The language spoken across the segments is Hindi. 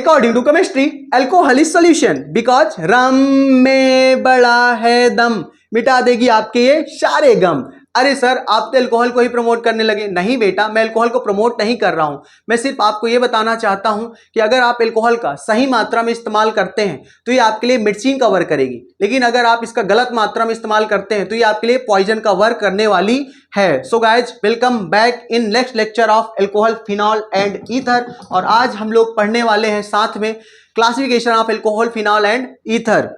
According to chemistry alcohol is solution because rum में बड़ा है दम, मिटा देगी आपके ये सारे गम। अरे सर आप तो अल्कोहल को ही प्रमोट करने लगे। नहीं बेटा, मैं अल्कोहल को प्रमोट नहीं कर रहा हूं, मैं सिर्फ आपको यह बताना चाहता हूं कि अगर आप अल्कोहल का सही मात्रा में इस्तेमाल करते हैं तो ये आपके लिए मेडिसिन का वर्क करेगी, लेकिन अगर आप इसका गलत मात्रा में इस्तेमाल करते हैं तो ये आपके लिए पॉइजन का वर्क करने वाली है। So guys welcome back in next lecture of alcohol, phenol and ether. और आज हम लोग पढ़ने वाले हैं साथ में classification of alcohol, phenol and ether.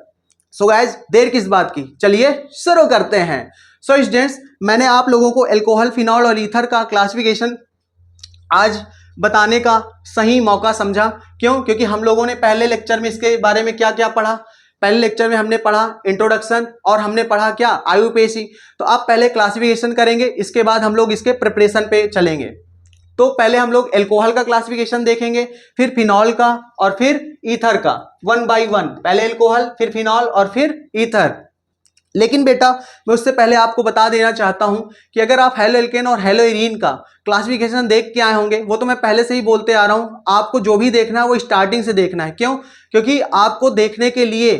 So guys there किस बात की, चलिए शुरू करते हैं। सो स्टूडेंट्स, मैंने आप लोगों को अल्कोहल, फिनॉल और ईथर का क्लासिफिकेशन आज बताने का सही मौका समझा। क्यों? क्योंकि हम लोगों ने पहले लेक्चर में इसके बारे में क्या क्या पढ़ा। पहले लेक्चर में हमने पढ़ा इंट्रोडक्शन और हमने पढ़ा क्या, आईयूपीएसी। तो आप पहले क्लासिफिकेशन करेंगे, इसके बाद हम लोग इसके प्रिपरेशन पे चलेंगे। तो पहले हम लोग अल्कोहल का क्लासिफिकेशन देखेंगे, फिर फिनॉल का और फिर ईथर का, वन बाय वन। पहले अल्कोहल, फिर फिनॉल और फिर ईथर। लेकिन बेटा मैं उससे पहले आपको बता देना चाहता हूं कि अगर आप हेलो एल्केन और हेलो एरीन का क्लासिफिकेशन देख के आए होंगे, वो तो मैं पहले से ही बोलते आ रहा हूं, आपको जो भी देखना है वो स्टार्टिंग से देखना है। क्यों? क्योंकि आपको देखने के लिए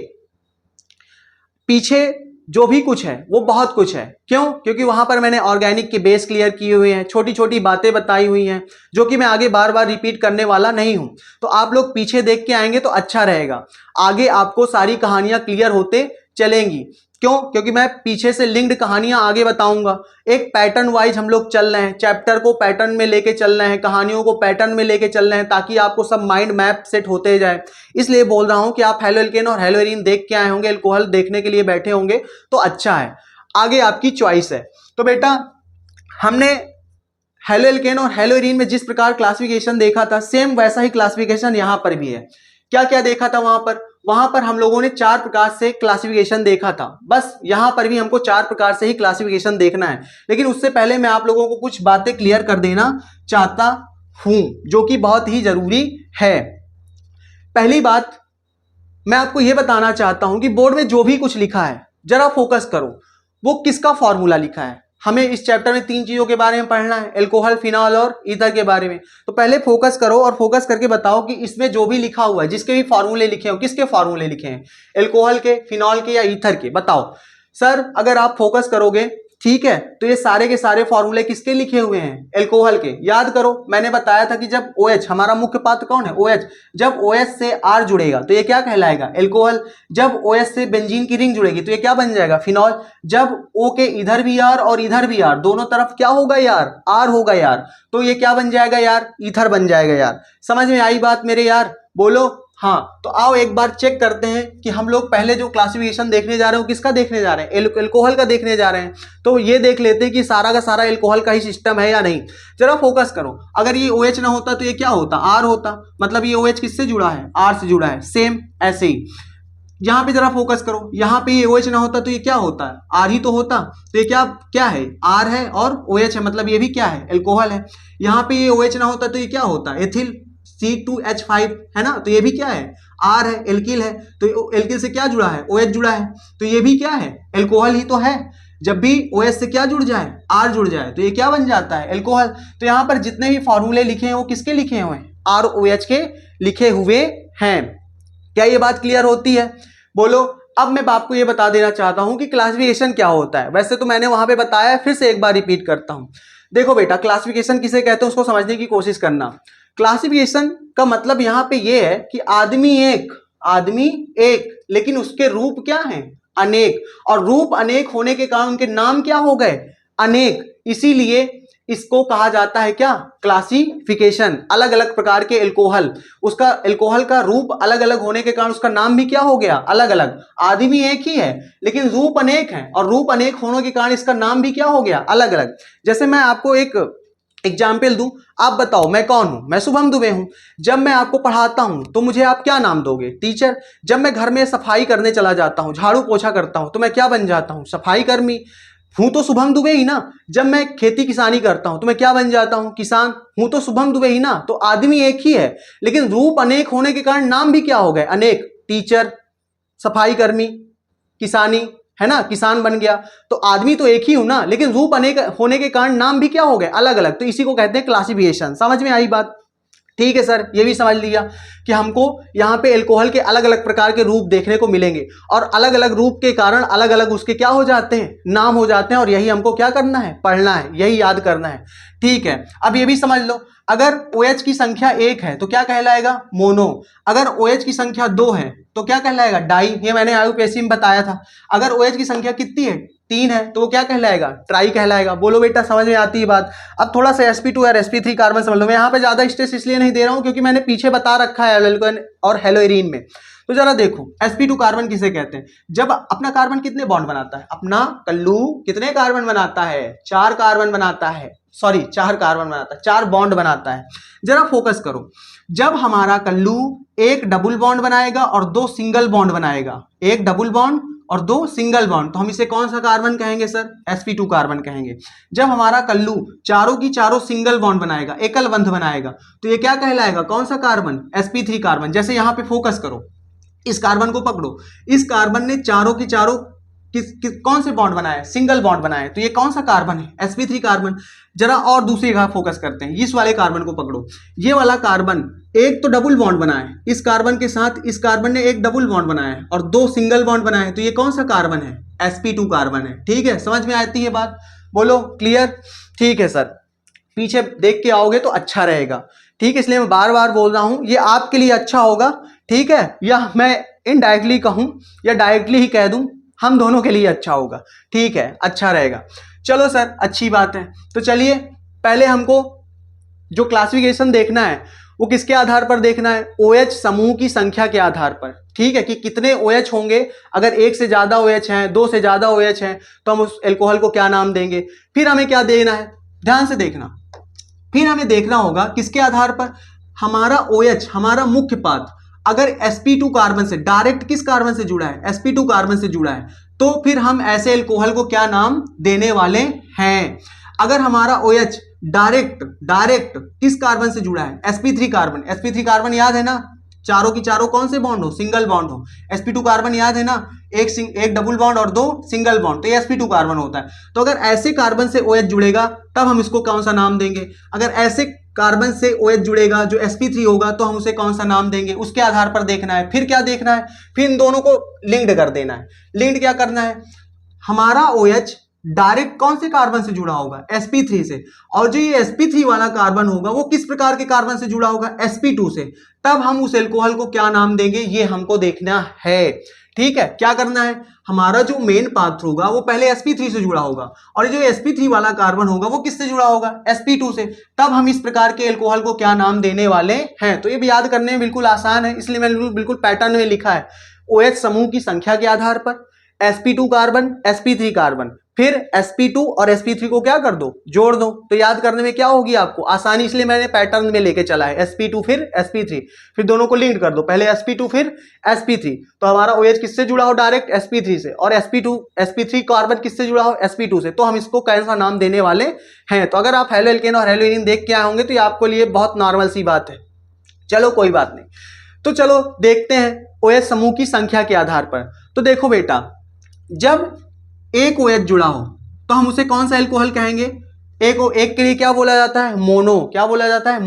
पीछे जो भी कुछ है वो बहुत कुछ है। क्यों? क्योंकि वहां पर मैंने ऑर्गेनिक के बेस क्लियर किए हुए हैं, छोटी छोटी बातें बताई हुई हैं जो कि मैं आगे बार बार रिपीट करने वाला नहीं हूं। तो आप लोग पीछे देख के आएंगे तो अच्छा रहेगा, आगे आपको सारी कहानियां क्लियर होते चलेंगी। क्यों? क्योंकि मैं पीछे से लिंक्ड कहानियां आगे बताऊंगा। एक पैटर्न वाइज हम लोग चल रहे हैं, चैप्टर को पैटर्न में लेके चल रहे हैं, कहानियों को पैटर्न में लेके चल रहे हैं, ताकि आपको सब माइंड मैप सेट होते जाए। इसलिए बोल रहा हूं कि आप हेलो एल्केन और हेलो एरीन देख के आए होंगे, अल्कोहल देखने के लिए बैठे होंगे तो अच्छा है, आगे आपकी चॉइस है। तो बेटा हमने हेलो एल्केन और हेलो एरीन में जिस प्रकार क्लासिफिकेशन देखा था, सेम वैसा ही क्लासिफिकेशन यहां पर भी है। क्या क्या देखा था वहां पर हम लोगों ने 4 प्रकार से क्लासिफिकेशन देखा था। बस यहां पर भी हमको 4 प्रकार से ही क्लासिफिकेशन देखना है। लेकिन उससे पहले मैं आप लोगों को कुछ बातें क्लियर कर देना चाहता हूं जो कि बहुत ही जरूरी है। पहली बात मैं आपको यह बताना चाहता हूं कि बोर्ड में जो भी कुछ लिखा है जरा फोकस करो, वो किसका फॉर्मूला लिखा है। हमें इस चैप्टर में 3 चीजों के बारे में पढ़ना है, अल्कोहल, फिनॉल और ईथर के बारे में। तो पहले फोकस करो और फोकस करके बताओ कि इसमें जो भी लिखा हुआ है, जिसके भी फॉर्मूले लिखे हो, किसके फॉर्मूले लिखे हैं, अल्कोहल के, फिनॉल के या ईथर के, बताओ। सर अगर आप फोकस करोगे ठीक है तो ये सारे के सारे फॉर्मूले किसके लिखे हुए हैं, अल्कोहल के। याद करो मैंने बताया था कि जब OH, हमारा मुख्य पात्र कौन है, OH, जब OH से R जुड़ेगा तो ये क्या कहलाएगा, अल्कोहल। जब OH से बेंजीन की रिंग जुड़ेगी तो ये क्या बन जाएगा, फिनॉल। जब O के इधर भी R और इधर भी R, दोनों तरफ क्या होगा यार, R होगा यार, तो ये क्या बन जाएगा यार, ईथर बन जाएगा यार। समझ में आई बात मेरे यार, बोलो हाँ। तो आओ एक बार चेक करते हैं कि हम लोग पहले जो क्लासिफिकेशन देखने जा रहे हैं किसका देखने जा रहे हैं, अल्कोहल का देखने जा रहे हैं। तो ये देख लेते हैं कि सारा का सारा अल्कोहल का ही सिस्टम है या नहीं। जरा फोकस करो, अगर ये OH ना होता तो ये क्या होता, R होता। मतलब ये OH किससे जुड़ा है, R से जुड़ा है। सेम ऐसे ही यहाँ पे जरा फोकस करो, यहाँ पे ये OH ना होता तो ये क्या होता है, R ही तो होता। तो ये क्या क्या है, R है और OH है, मतलब ये भी क्या है, अल्कोहल है। यहाँ पे ये OH ना होता तो ये क्या होता, एथिल, C2H5 है ना, तो ये भी क्या है, R है, एल्किल है। तो एल्किल से क्या जुड़ा है, OH जुड़ा है, तो ये भी क्या है, अल्कोहल ही तो है। जब भी OH से क्या जुड़ जाए, R जुड़ जाए, तो ये क्या बन जाता है, अल्कोहल। तो यहाँ पर जितने भी फॉर्मूले लिखे हैं वो किसके लिखे हुए हैं, ROH के लिखे हुए हैं। क्या ये बात क्लियर होती है, बोलो। अब मैं आपको ये बता देना चाहता हूं कि क्लासिफिकेशन क्या होता है। वैसे तो मैंने वहां पे बताया, फिर से एक बार रिपीट करता हूं। देखो बेटा क्लासिफिकेशन किसे कहते हैं उसको समझने की कोशिश करना। क्लासिफिकेशन का मतलब यहां पे ये है कि आदमी एक, लेकिन उसके रूप क्या हैं, अनेक। और रूप अनेक होने के कारण उनके नाम क्या हो गए, अनेक। इसीलिए इसको कहा जाता है क्या, क्लासिफिकेशन। अलग अलग प्रकार के अल्कोहल, उसका अल्कोहल का रूप अलग अलग होने के कारण उसका नाम भी क्या हो गया, अलग अलग। आदमी एक ही है लेकिन रूप अनेक है, और रूप अनेक होने के कारण इसका नाम भी क्या हो गया, अलग अलग। जैसे मैं आपको एक एग्जाम्पल दूं, आप बताओ मैं कौन हूं, मैं शुभम दुबे हूं। जब मैं आपको पढ़ाता हूं तो मुझे आप क्या नाम दोगे, टीचर। जब मैं घर में सफाई करने चला जाता हूं, झाड़ू पोछा करता हूं, तो मैं क्या बन जाता हूं, सफाई कर्मी हूं तो शुभम दुबे ही ना। जब मैं खेती किसानी करता हूं तो मैं क्या बन जाता हूं, किसान हूं तो शुभम दुबे ही ना। तो आदमी एक ही है लेकिन रूप अनेक होने के कारण नाम भी क्या हो गए, अनेक। टीचर, सफाई कर्मी, किसानी, है ना, किसान बन गया। तो आदमी तो एक ही हूं ना, लेकिन रूप अनेक होने के कारण नाम भी क्या हो गए, अलग अलग। तो इसी को कहते हैं क्लासिफिकेशन। समझ में आई बात, ठीक है सर, ये भी समझ लिया कि हमको यहाँ पे एल्कोहल के अलग अलग प्रकार के रूप देखने को मिलेंगे और अलग अलग रूप के कारण अलग अलग उसके क्या हो जाते हैं, नाम हो जाते हैं, और यही हमको क्या करना है, पढ़ना है, यही याद करना है। ठीक है, अब ये भी समझ लो, अगर OH की संख्या 1 है तो क्या कहलाएगा, मोनो। अगर OH की संख्या 2 है तो क्या कहलाएगा, डाई। ये मैंने IUPAC में बताया था। अगर OH की संख्या कितनी है, 3 है, तो वो क्या कहलाएगा, ट्राई कहलाएगा। बोलो बेटा, समझ में आती है बात। अब थोड़ा सा sp2 और sp3 कार्बन समझ लो। मैं यहाँ पे ज्यादा स्ट्रेस इसलिए नहीं दे रहा हूँ क्योंकि मैंने पीछे बता रखा है एल्केन और हेलोइरीन में। तो जरा देखो, sp2 कार्बन किसे कहते हैं, जब अपना कार्बन कितने बॉन्ड बनाता है, अपना कल्लू कितने कार्बन बनाता है, 4 कार्बन बनाता है, सॉरी 4 कार्बन बनाता है, 4 बॉन्ड बनाता है। जरा फोकस करो, जब हमारा कल्लू एक डबल बॉन्ड बनाएगा और 2 सिंगल बॉन्ड बनाएगा, एक डबल बॉन्ड और 2 सिंगल बॉन्ड, तो हम इसे कौन सा कार्बन कहेंगे सर, sp2 कार्बन कहेंगे। जब हमारा कल्लू चारों की चारों सिंगल बॉन्ड बनाएगा, एकल बंध बनाएगा, तो ये क्या कहलाएगा, कौन सा कार्बन, sp3 कार्बन। जैसे यहाँ पे फोकस करो, इस कार्बन को पकड़ो, इस कार्बन ने चारों की चारों कौन से बॉन्ड बनाए, सिंगल बॉन्ड बनाए, तो ये कौन सा कार्बन है, sp3 कार्बन। जरा और दूसरी जगह फोकस करते हैं, इस वाले कार्बन को पकड़ो, ये वाला कार्बन एक तो डबल बॉन्ड बनाए, इस कार्बन के साथ इस कार्बन ने एक डबल बॉन्ड बनाया है और 2 सिंगल बॉन्ड बनाए, तो ये कौन सा कार्बन है, sp2 कार्बन है। ठीक है, समझ में आती है बात, बोलो क्लियर। ठीक है सर, पीछे देख के आओगे तो अच्छा रहेगा। ठीक है, इसलिए मैं बार बार बोल रहा हूं, ये आपके लिए अच्छा होगा। ठीक है, या मैं इनडायरेक्टली कहूं या डायरेक्टली ही कह दूं, हम दोनों के लिए अच्छा होगा। ठीक है, अच्छा रहेगा। चलो सर, अच्छी बात है। तो चलिए, पहले हमको जो क्लासिफिकेशन देखना है वो किसके आधार पर देखना है, OH समूह की संख्या के आधार पर। ठीक है, कि कितने OH होंगे, अगर 1 से ज्यादा OH हैं, 2 से ज्यादा OH हैं, तो हम उस एल्कोहल को क्या नाम देंगे। फिर हमें क्या देना है, ध्यान से देखना, फिर हमें देखना होगा किसके आधार पर, हमारा OH, हमारा मुख्य पात्र अगर sp2 कार्बन से डायरेक्ट किस कार्बन से जुड़ा है, sp2 कार्बन से जुड़ा है, तो फिर हम ऐसे एल्कोहल को क्या नाम देने वाले हैं। अगर हमारा OH डायरेक्ट किस कार्बन से जुड़ा है, sp3 कार्बन, sp3 कार्बन याद है ना, चारों की चारों कौन से बॉन्ड हो, सिंगल बॉन्ड हो। sp2 कार्बन याद है ना, एक डबल बॉन्ड और 2 सिंगल बॉन्ड, तो ये sp2 कार्बन होता है। तो अगर ऐसे कार्बन से OH जुड़ेगा तब हम इसको कौन सा नाम देंगे। अगर ऐसे कार्बन से OH जुड़ेगा जो sp3 होगा तो हम उसे कौन सा नाम देंगे, उसके आधार पर देखना है। फिर क्या देखना है, फिर इन दोनों को लिंक्ड कर देना है। लिंक्ड क्या करना है, हमारा OH डायरेक्ट कौन से कार्बन से जुड़ा होगा, sp3 से, और जो ये sp3 वाला कार्बन होगा वो किस प्रकार के कार्बन से जुड़ा होगा, sp2 से। तब हम उस एल्कोहल को क्या नाम देंगे, ये हमको देखना है। ठीक है, क्या करना है, हमारा जो मेन पात्र होगा वो पहले sp3 से जुड़ा होगा, और जो sp3 वाला कार्बन होगा वो किससे जुड़ा होगा, sp2 से। तब हम इस प्रकार के एल्कोहल को क्या नाम देने वाले हैं। तो ये भी याद करने में बिल्कुल आसान है, इसलिए मैंने बिल्कुल पैटर्न में लिखा है। OH समूह की संख्या के आधार पर sp2 कार्बन, sp3 कार्बन, फिर sp2 और sp3 को क्या कर दो, जोड़ दो। तो याद करने में क्या होगी आपको आसानी, इसलिए मैंने पैटर्न में लेके चला है, sp2 फिर sp3, फिर दोनों को लिंक कर दो, पहले sp2 फिर sp3। तो हमारा OH किससे जुड़ा हो, डायरेक्ट sp3 से, और sp3 कार्बन किससे जुड़ा हो, sp2 से। तो हम इसको कौन सा नाम देने वाले हैं। तो अगर आप हेलो एल्केन और हेलो एरीन देख के आए होंगे तो ये आपको लिए बहुत नॉर्मल सी बात है। चलो कोई बात नहीं, तो चलो देखते हैं OH समूह की संख्या के आधार पर। तो देखो बेटा, जब एक OH जुड़ा हो तो हम उसे कौन सा एल्कोहल कहेंगे, एक के लिए क्या बोला जाता है, मोनो, क्या बोला जाता है,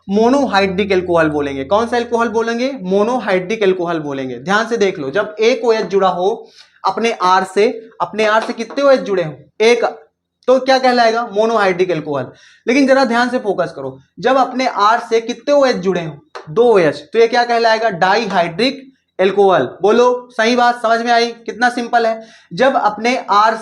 मोनोहाइड्रिक एल्कोहल बोलेंगे। कौन सा एल्कोहल बोलेंगे, मोनोहाइड्रिक एल्कोहल बोलेंगे। ध्यान से देख लो, जब एक OH जुड़ा हो अपने R से कितने OH जुड़े हो, एक, तो क्या कहलाएगा, मोनोहाइड्रिक एल्कोहल। लेकिन जरा ध्यान से फोकस करो, जब अपने R से कितने OH जुड़े हो, 2 OH, तो ये क्या कहलाएगा, डाईहाइड्रिक एल्कोहल। बोलो सही बात, समझ में आई, कितना सिंपल है। जब अपने R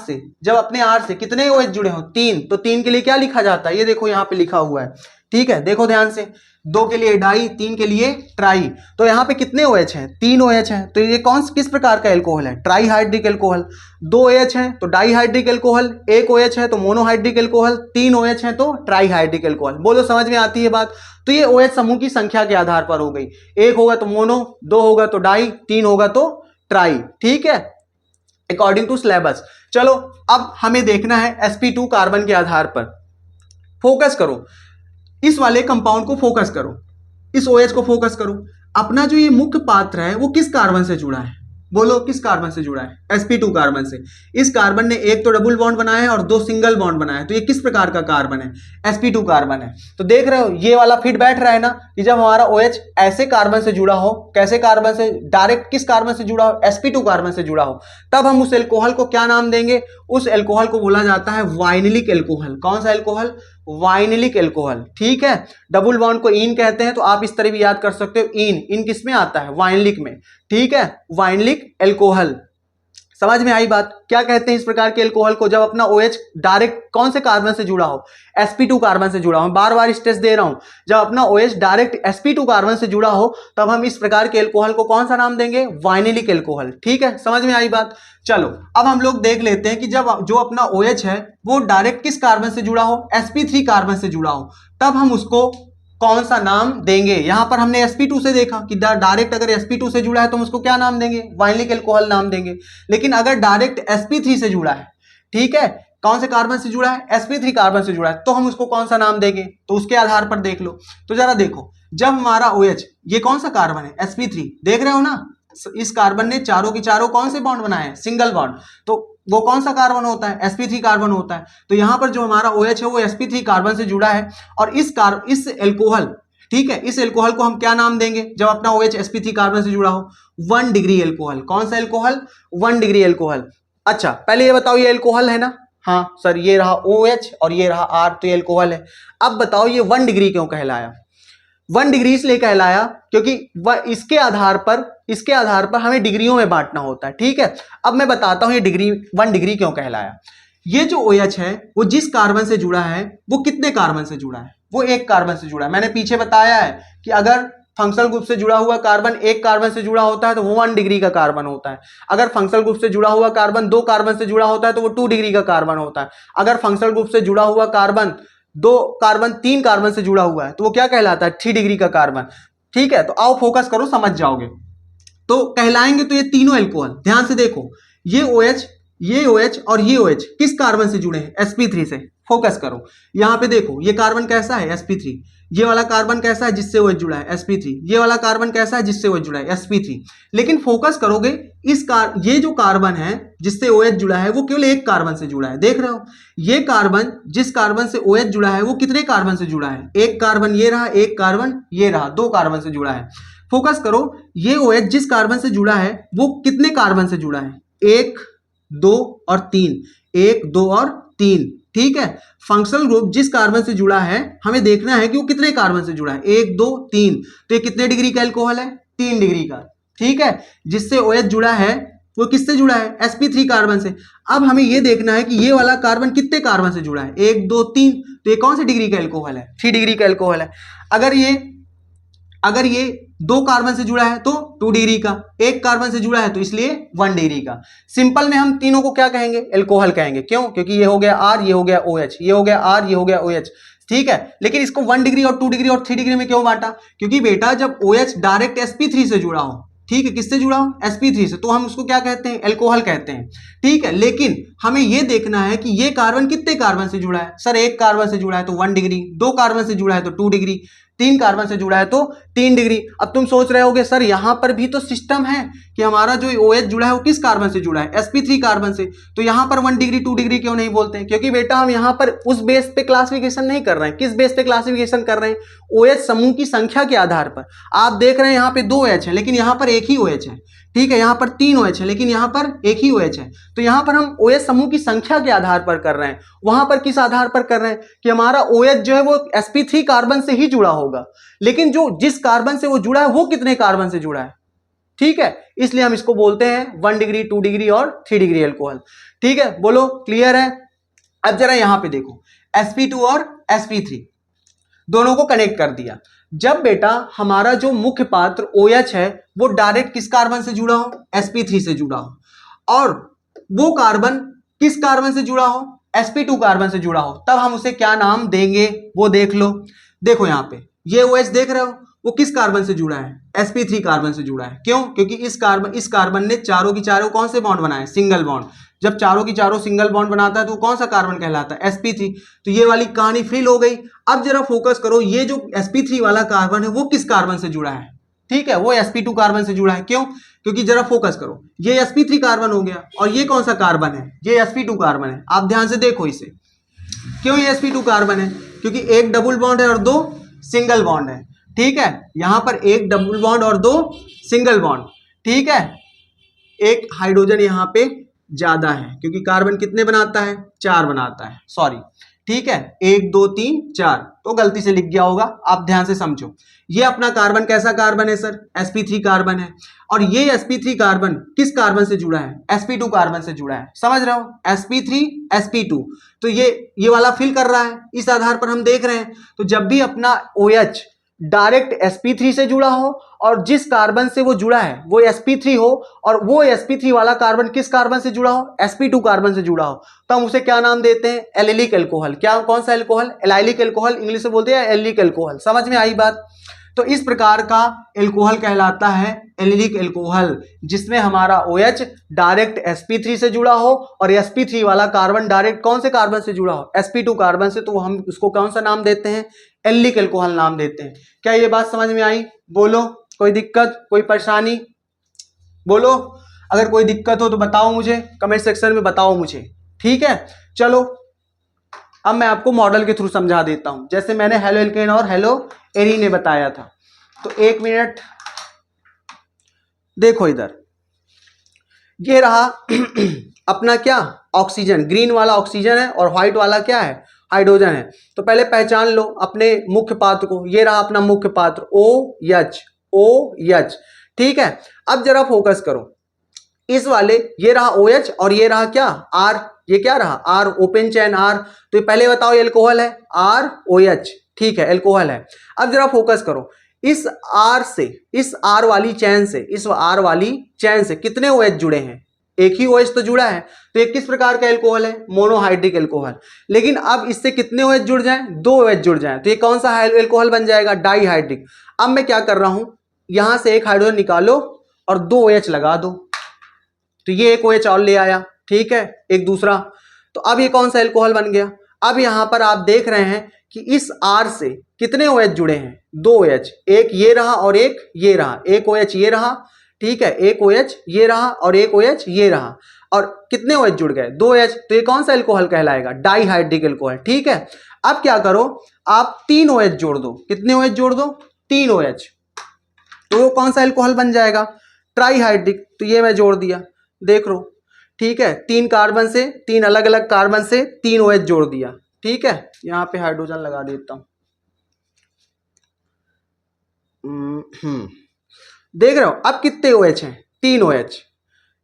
से कितने OH जुड़े हो, 3, तो 3 के लिए क्या लिखा जाता है, ये देखो यहाँ पे लिखा हुआ है। ठीक है, देखो ध्यान से, 2 के लिए डाई, 3 के लिए ट्राई। तो यहाँ पे कितने OH हैं, 3 OH हैं। तो ये किस प्रकार का एल्कोहल है, ट्राईहाइड्रिक एल्कोहल। 2 OH हैं तो डाईहाइड्रिक एल्कोहल, 1 OH है तो मोनोहाइड्रिक एल्कोहल, 3 OH हैं तो ट्राईहाइड्रिक एल्कोहल। बोलो समझ में आती है बात। तो ये OH समूह की संख्या के आधार पर हो गई, 1 होगा तो मोनो, 2 होगा तो डाई, 3 होगा तो ट्राई। ठीक है, अकॉर्डिंग टू सिलेबस। चलो अब हमें देखना है sp2 कार्बन के आधार पर। फोकस करो, इस वाले कंपाउंड को फोकस करो, इस OH को फोकस करो। अपना जो ये मुख्य पात्र है वो किस कार्बन से जुड़ा है, बोलो किस कार्बन से जुड़ा है? sp2 कार्बन से। इस कार्बन ने एक तो डबल बॉन्ड बनाया है और दो सिंगल बॉन्ड बनाया है, तो ये किस प्रकार का कार्बन है? sp2 कार्बन है। तो देख रहे हो ये वाला फिट बैठ रहा है ना कि जब हमारा OH ऐसे कार्बन से जुड़ा हो, कैसे कार्बन से, डायरेक्ट किस कार्बन से जुड़ा हो? sp2 कार्बन से जुड़ा हो, तब हम उस एल्कोहल को क्या नाम देंगे? उस एल्कोहल को बोला जाता है वाइनिलिक एल्कोहल। कौन सा एल्कोहल? Vinylic alcohol. ठीक है, डबल बॉन्ड को इन कहते हैं, तो आप इस तरह भी याद कर सकते हो, इन किस में आता है? वाइनिलिक में। ठीक है, वाइनिलिक एल्कोहल। समझ में आई बात? क्या कहते हैं इस प्रकार के एल्कोहल को? जब अपना OH डायरेक्ट कौन से कार्बन से जुड़ा हो? sp2 कार्बन से जुड़ा हो। बार बार स्ट्रेस दे रहा हूं, जब अपना OH डायरेक्ट sp2 कार्बन से जुड़ा हो तब हम इस प्रकार के एल्कोहल को कौन सा नाम देंगे? Vinylic alcohol. ठीक है, समझ में आई बात? चलो अब हम लोग देख लेते हैं कि जब जो अपना OH है वो डायरेक्ट किस कार्बन से जुड़ा हो? sp3 कार्बन से जुड़ा हो, तब हम उसको कौन सा नाम देंगे? यहां पर हमने sp2 से देखा कि डायरेक्ट अगर sp2 से जुड़ा है तो हम उसको क्या नाम देंगे? वाइनिलिक एल्कोहल नाम देंगे। लेकिन अगर डायरेक्ट sp3 से जुड़ा है, ठीक है, कौन से कार्बन से जुड़ा है? sp3 कार्बन से जुड़ा है, तो हम उसको कौन सा नाम देंगे? तो उसके आधार पर देख लो। तो जरा देखो, जब हमारा OH, ये कौन सा कार्बन है? sp3, देख रहे हो ना? इस कार्बन ने चारों की चारों कौन से बॉन्ड बनाए हैं? Single bond. तो वो कौन सा कार्बन होता है? sp3 कार्बन होता है। तो यहां पर जो हमारा OH है वो sp3 कार्बन से जुड़ा है, और इस एल्कोहल, ठीक है, इस एल्कोहल को हम क्या नाम देंगे जब अपना OH sp3 कार्बन से जुड़ा हो? 1 डिग्री एल्कोहल। कौन सा एल्कोहल? 1 degree alcohol. अच्छा पहले ये बताओ, ये एल्कोहल है ना? हाँ सर, ये रहा OH और ये रहा R, तो ये एल्कोहल है। अब बताओ ये 1 डिग्री क्यों कहलाया? 1 डिग्री इसलिए कहलाया क्योंकि इसके आधार पर हमें डिग्रियों में बांटना होता है। ठीक है, अब मैं बताता हूं ये 1 डिग्री क्यों कहलाया। ये जो OH है वो जिस कार्बन से जुड़ा है वो कितने कार्बन से जुड़ा है? वो एक कार्बन से जुड़ा है। मैंने पीछे बताया है कि अगर फंक्शनल ग्रुप से जुड़ा हुआ कार्बन एक कार्बन से जुड़ा होता है तो वो 1 डिग्री का कार्बन होता है। अगर फंक्शनल ग्रुप से जुड़ा हुआ कार्बन 2 कार्बन से जुड़ा होता है तो वो 2 डिग्री का कार्बन होता है। अगर फंक्शनल ग्रुप से जुड़ा हुआ कार्बन 3 कार्बन से जुड़ा हुआ है तो वो क्या कहलाता है? 3 डिग्री का कार्बन। ठीक है, तो आओ फोकस करो, समझ जाओगे। तो कहलाएंगे तो ये तीनों एल्कोहल, ध्यान से देखो, ये OH और ये OH किस कार्बन से जुड़े हैं? sp3 से। फोकस करो, यहां पे देखो, ये कार्बन कैसा है? sp3। ये वाला कार्बन कैसा है जिससे OH जुड़ा है? sp3। ये वाला कार्बन कैसा है जिससे OH जुड़ा है? sp3। लेकिन फोकस करोगे ये जो कार्बन है जिससे OH जुड़ा है वो केवल एक कार्बन से जुड़ा है। देख रहे हो, ये कार्बन जिस कार्बन से OH जुड़ा है वो कितने कार्बन से जुड़ा है? एक कार्बन ये रहा, एक कार्बन ये रहा, 2 कार्बन से जुड़ा है। फोकस करो, ये OH जिस कार्बन से जुड़ा है वो कितने कार्बन से जुड़ा है? 1, 2 और 3। 1, 2 और 3। ठीक है, फंक्शनल ग्रुप जिस कार्बन से जुड़ा है हमें देखना है कि वो कितने कार्बन से जुड़ा है? 1, 2, 3। तो ये कितने डिग्री का एल्कोहल है? 3 डिग्री का। ठीक है, जिससे OH जुड़ा है वो किससे जुड़ा है? sp3 कार्बन से। अब हमें ये देखना है कि ये वाला कार्बन कितने कार्बन से जुड़ा है? 1, 2, 3। तो ये कौन सी डिग्री का एल्कोहल है? 3 डिग्री का एल्कोहल है। अगर ये 2 कार्बन से जुड़ा है तो 2 डिग्री का, एक कार्बन से जुड़ा है तो इसलिए 1 डिग्री का। सिंपल में हम तीनों को क्या कहेंगे? एल्कोहल कहेंगे। क्यों? क्योंकि ये हो गया R, ये हो गया OH, ये हो गया R, ये हो गया OH। ठीक है, लेकिन इसको 1 डिग्री और 2 डिग्री और 3 डिग्री में क्यों बांटा? क्योंकि बेटा जब OH डायरेक्ट sp3 से जुड़ा हो, ठीक है, किससे जुड़ा हो? sp3 से, तो हम उसको क्या कहते हैं? एल्कोहल कहते हैं। ठीक है, लेकिन हमें यह देखना है कि ये कार्बन कितने कार्बन से जुड़ा है? सर एक कार्बन से जुड़ा है तो 1 डिग्री, 2 कार्बन से जुड़ा है तो 2 डिग्री, 3 कार्बन से जुड़ा है तो 3 डिग्री। अब तुम सोच रहे होगे सर यहां पर भी तो सिस्टम है कि हमारा जो OH जुड़ा है वो किस कार्बन से जुड़ा है? sp3 कार्बन से, तो यहां पर 1 डिग्री 2 डिग्री क्यों नहीं बोलते हैं? क्योंकि बेटा हम यहां पर उस बेस पे क्लासिफिकेशन नहीं कर रहे हैं। किस बेस पे क्लासिफिकेशन कर रहे हैं? OH समूह की संख्या के आधार पर। आप देख रहे हैं यहां पे 2 OH है लेकिन यहां पर एक ही OH है। ठीक है, यहां पर 3 OH है लेकिन यहां पर एक ही OH है। तो यहां पर हम OH समूह की संख्या के आधार पर कर रहे हैं। वहां पर किस आधार पर कर रहे हैं कि हमारा OH जो है वो sp3 कार्बन से ही जुड़ा होगा, लेकिन जो जिस कार्बन से वो जुड़ा है वो कितने कार्बन से जुड़ा है? ठीक है, इसलिए हम इसको बोलते हैं 1 डिग्री, 2 डिग्री और 3 डिग्री एल्कोहल। ठीक है, बोलो क्लियर है? अब जरा यहां पे देखो, sp2 और sp3 दोनों को कनेक्ट कर दिया। जब बेटा हमारा जो मुख्य पात्र OH है वो डायरेक्ट किस कार्बन से जुड़ा हो? sp3 से जुड़ा हो, और वो कार्बन किस कार्बन से जुड़ा हो? sp2 कार्बन से जुड़ा हो, तब हम उसे क्या नाम देंगे वो देख लो। देखो यहां पे ये OH देख रहे हो वो किस कार्बन से जुड़ा है? sp3 कार्बन से जुड़ा है। क्यों? क्योंकि इस कार्बन ने चारों की चारों कौन से बॉन्ड बनाए? Single bond. जब चारों की चारों सिंगल बॉन्ड बनाता है तो कौन सा कार्बन कहलाता है? sp3। तो ये वाली कहानी फिल हो गई। अब जरा फोकस करो, ये जो sp3 वाला कार्बन है वो किस कार्बन से जुड़ा है? ठीक है, वो sp2 कार्बन से जुड़ा है। क्यों? क्योंकि जरा फोकस करो, ये sp3 कार्बन हो गया और ये कौन सा कार्बन है? ये sp2 कार्बन है। आप ध्यान से देखो इसे, क्यों ये sp2 कार्बन है? क्योंकि एक डबल बॉन्ड है और दो सिंगल बॉन्ड है। ठीक है, यहां पर एक डबल बॉन्ड और दो सिंगल बॉन्ड। ठीक है, एक हाइड्रोजन यहां पे ज्यादा है क्योंकि कार्बन कितने बनाता है? 4 बनाता है, सॉरी। ठीक है, 1 2 3 4, तो गलती से लिख गया होगा, आप ध्यान से समझो। ये अपना कार्बन कैसा कार्बन है सर? sp3 कार्बन है। और ये sp3 कार्बन किस कार्बन से जुड़ा है? sp2 कार्बन से जुड़ा है। समझ रहे हो? sp3 sp2, तो ये वाला फिल कर रहा है, इस आधार पर हम देख रहे हैं। तो जब भी अपना OH डायरेक्ट sp3 से जुड़ा हो और जिस कार्बन से वो जुड़ा है वो sp3 हो, और वो sp3 वाला कार्बन किस कार्बन से जुड़ा हो? sp2 कार्बन से जुड़ा हो, तो हम उसे क्या नाम देते हैं? Allylic alcohol. क्या, कौन सा एल्कोहल? एलाइलिक एल्कोहल, इंग्लिश में बोलते हैं एलिलिक एल्कोहल। समझ में आई बात? तो इस प्रकार का एल्कोहल कहलाता है एलिलिक एल्कोहल, जिसमें हमारा OH डायरेक्ट sp3 से जुड़ा हो और sp3 वाला कार्बन डायरेक्ट कौन से कार्बन से जुड़ा हो? sp2 कार्बन से। तो हम उसको कौन सा नाम देते हैं? एलिलिक एल्कोहल नाम देते हैं। क्या ये बात समझ में आई? बोलो, कोई दिक्कत, कोई परेशानी? बोलो, अगर कोई दिक्कत हो तो बताओ मुझे, कमेंट सेक्शन में बताओ मुझे। ठीक है, चलो अब मैं आपको मॉडल के थ्रू समझा देता हूं, जैसे मैंने हेलो एल्केन और हेलो एरीन ने बताया था। तो 1 मिनट देखो इधर, ये रहा अपना क्या? ऑक्सीजन। ग्रीन वाला ऑक्सीजन है और व्हाइट वाला क्या है? हाइड्रोजन है। तो पहले पहचान लो अपने मुख्य पात्र को। ये रहा अपना मुख्य पात्र OH, OH। ठीक है, अब जरा फोकस करो इस वाले, ये रहा OH और ये रहा क्या? R। ये क्या रहा? R, ओपन चैन R। तो ये पहले बताओ ये अल्कोहल है, ROH। ठीक है, अल्कोहल है। अब जरा फोकस करो, इस R से, इस R वाली चैन से, इस R वाली चैन से कितने OH जुड़े हैं? एक ही OH तो जुड़ा है। तो ये किस प्रकार का एल्कोहल है? Monohydric alcohol. लेकिन अब इससे कितने OH जुड़ जाएं? 2 OH जुड़ जाएं, तो ये कौन सा एल्कोहल बन जाएगा? डाइहाइड्रिक। अब मैं क्या कर रहा हूं, यहां से एक हाइड्रोजन निकालो और 2 OH लगा दो, तो ये एक OH और ले आया। ठीक है, एक दूसरा। तो अब ये कौन सा एल्कोहल बन गया? अब यहां पर आप देख रहे हैं कि इस R से कितने OH जुड़े हैं? 2 OH। एक ये रहा और एक ये रहा। एक OH ये रहा, ठीक है, एक OH ये रहा और एक OH ये रहा, और कितने OH जुड़ गए? 2 OH। तो ये कौन सा एल्कोहल कहलाएगा? Dihydric alcohol. ठीक है, अब क्या करो, आप 3 OH जोड़ दो। कितने OH जोड़ दो? 3 OH। तो वो कौन सा एल्कोहल बन जाएगा? ट्राइहाइड्रिक। तो ये मैं जोड़ दिया, देख लो। ठीक है, 3 कार्बन से, 3 अलग अलग कार्बन से 3 OH जोड़ दिया। ठीक है, यहां पे हाइड्रोजन लगा देता हूं। देख रहे हो अब कितने OH हैं? 3 OH।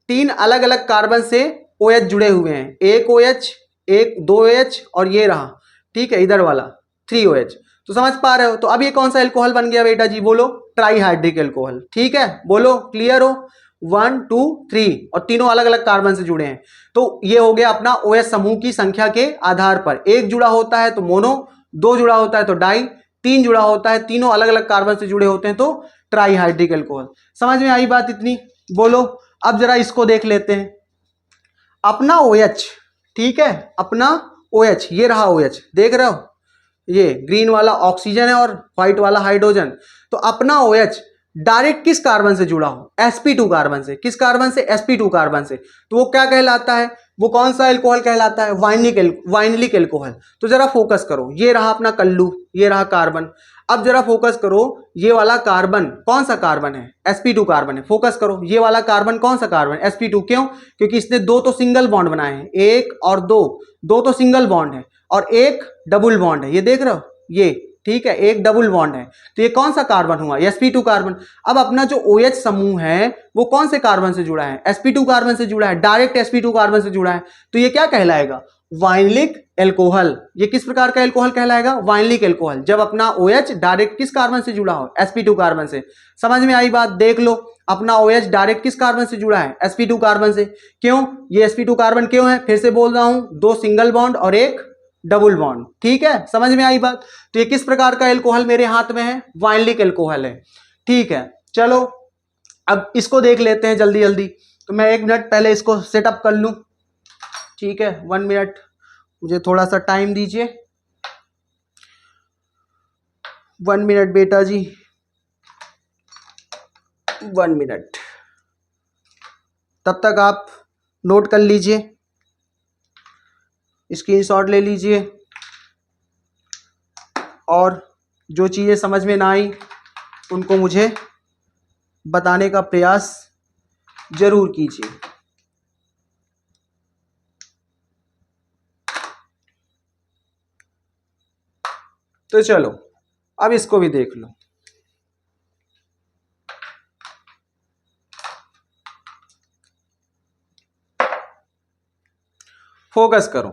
3 अलग अलग कार्बन से OH जुड़े हुए हैं। एक OH, एक 2 OH और ये रहा, ठीक है, इधर वाला 3 OH। तो समझ पा रहे हो? तो अब ये कौन सा एल्कोहल बन गया बेटा जी? बोलो, ट्राइहाइड्रिक एल्कोहल। ठीक है, बोलो, क्लियर हो? 1 2 3, और तीनों अलग अलग कार्बन से जुड़े हैं। तो ये हो गया अपना OH समूह की संख्या के आधार पर। एक जुड़ा होता है तो मोनो, 2 जुड़ा होता है तो डाई, 3 जुड़ा होता है, तीनों अलग अलग कार्बन से जुड़े होते हैं तो ट्राइहाइड्रिक एल्कोहल। समझ में आई बात इतनी? बोलो, अब जरा इसको देख लेते हैं, अपना OH। ठीक है, अपना OH, ये रहा OH, देख रहे हो? ये ग्रीन वाला ऑक्सीजन है और व्हाइट वाला हाइड्रोजन। तो अपना OH डायरेक्ट किस कार्बन से जुड़ा हो? sp2 कार्बन से। किस कार्बन से? sp2 कार्बन से। तो वो क्या कहलाता है? वो कौन सा एल्कोहल कहलाता है? वाइनलिक एल्कोहल। तो जरा फोकस करो, ये रहा अपना कल्लू, ये रहा कार्बन। अब जरा फोकस करो, ये वाला कार्बन कौन सा कार्बन है? sp2 कार्बन है। फोकस करो, ये वाला कार्बन कौन सा कार्बन? sp2। क्यों? क्योंकि इसने 2 तो सिंगल बॉन्ड बनाए हैं, 1 और 2, 2 तो सिंगल बॉन्ड है और एक डबल बॉन्ड है, ये देख रहे हो? ये, ठीक है, एक डबल बॉन्ड है। तो ये कौन सा कार्बन हुआ? sp2 carbon. अब अपना जो OH समूह है वो कौन से कार्बन से जुड़ा है? sp2 कार्बन से जुड़ा है, डायरेक्ट sp2 कार्बन से जुड़ा है। तो ये क्या कहलाएगा? वाइनलिक एल्कोहल। ये किस प्रकार का एल्कोहल कहलाएगा? वाइनलिक एल्कोहल, जब अपना OH डायरेक्ट किस कार्बन से जुड़ा हो? sp2 कार्बन से। समझ में आई बात? देख लो, अपना OH डायरेक्ट किस कार्बन से जुड़ा है? sp2 कार्बन से। क्यों? ये sp2 कार्बन क्यों है? फिर से बोल रहा हूं, 2 सिंगल बॉन्ड और एक डबल बॉन्ड। ठीक है, समझ में आई बात? तो ये किस प्रकार का एल्कोहल मेरे हाथ में है? वाइनलिक एल्कोहल है। ठीक है, चलो अब इसको देख लेते हैं जल्दी जल्दी। तो मैं 1 मिनट पहले इसको सेटअप कर लूं। ठीक है, 1 मिनट, मुझे थोड़ा सा टाइम दीजिए। 1 मिनट बेटा जी। 1 मिनट, तब तक आप नोट कर लीजिए, स्क्रीनशॉट ले लीजिए और जो चीज़ें समझ में ना आई उनको मुझे बताने का प्रयास जरूर कीजिए। तो चलो अब इसको भी देख लो। फोकस करो,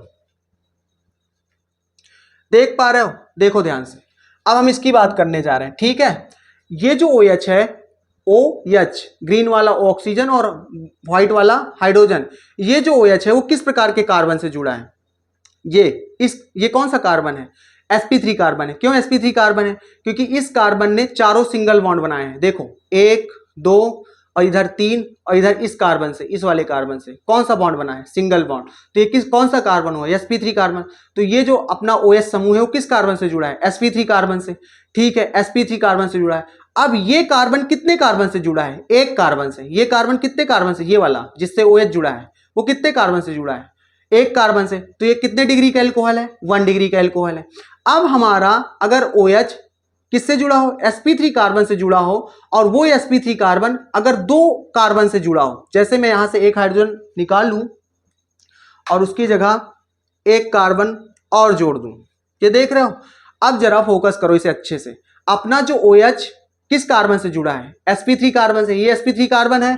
देख पा रहे हो? देखो ध्यान से। अब हम इसकी बात करने जा रहे हैं, ठीक है। ये जो OH है, OH ग्रीन वाला ऑक्सीजन और व्हाइट वाला हाइड्रोजन, ये जो OH है वो किस प्रकार के कार्बन से जुड़ा है? ये कौन सा कार्बन है? sp3 कार्बन है। क्यों sp3 कार्बन है? क्योंकि इस कार्बन ने चारों सिंगल बॉन्ड बनाए हैं। देखो 1 2 और इधर 3 और इधर इस कार्बन से, इस वाले कार्बन से कौन सा बॉन्ड बना है? Single bond. तो ये कौन सा कार्बन हुआ? sp3 carbon. तो ये जो अपना OH समूह है वो किस कार्बन से जुड़ा है? sp3 कार्बन से। ठीक है, sp3 कार्बन से जुड़ा है। अब ये कार्बन कितने कार्बन से जुड़ा है? एक कार्बन से। ये कार्बन कितने कार्बन से? ये वाला जिससे OH जुड़ा है वो कितने कार्बन से जुड़ा है? एक कार्बन से। तो ये कितने डिग्री का एल्कोहल है? 1 डिग्री का एल्कोहल है। अब हमारा अगर OH किससे जुड़ा हो? sp3 कार्बन से जुड़ा हो, और वो sp3 कार्बन अगर 2 कार्बन से जुड़ा हो, जैसे मैं यहां से एक हाइड्रोजन निकाल लूं और उसकी जगह एक कार्बन और जोड़ दूं, ये देख रहे हो? अब जरा फोकस करो इसे अच्छे से। अपना जो OH किस कार्बन से जुड़ा है? sp3 कार्बन से। ये sp3 कार्बन है।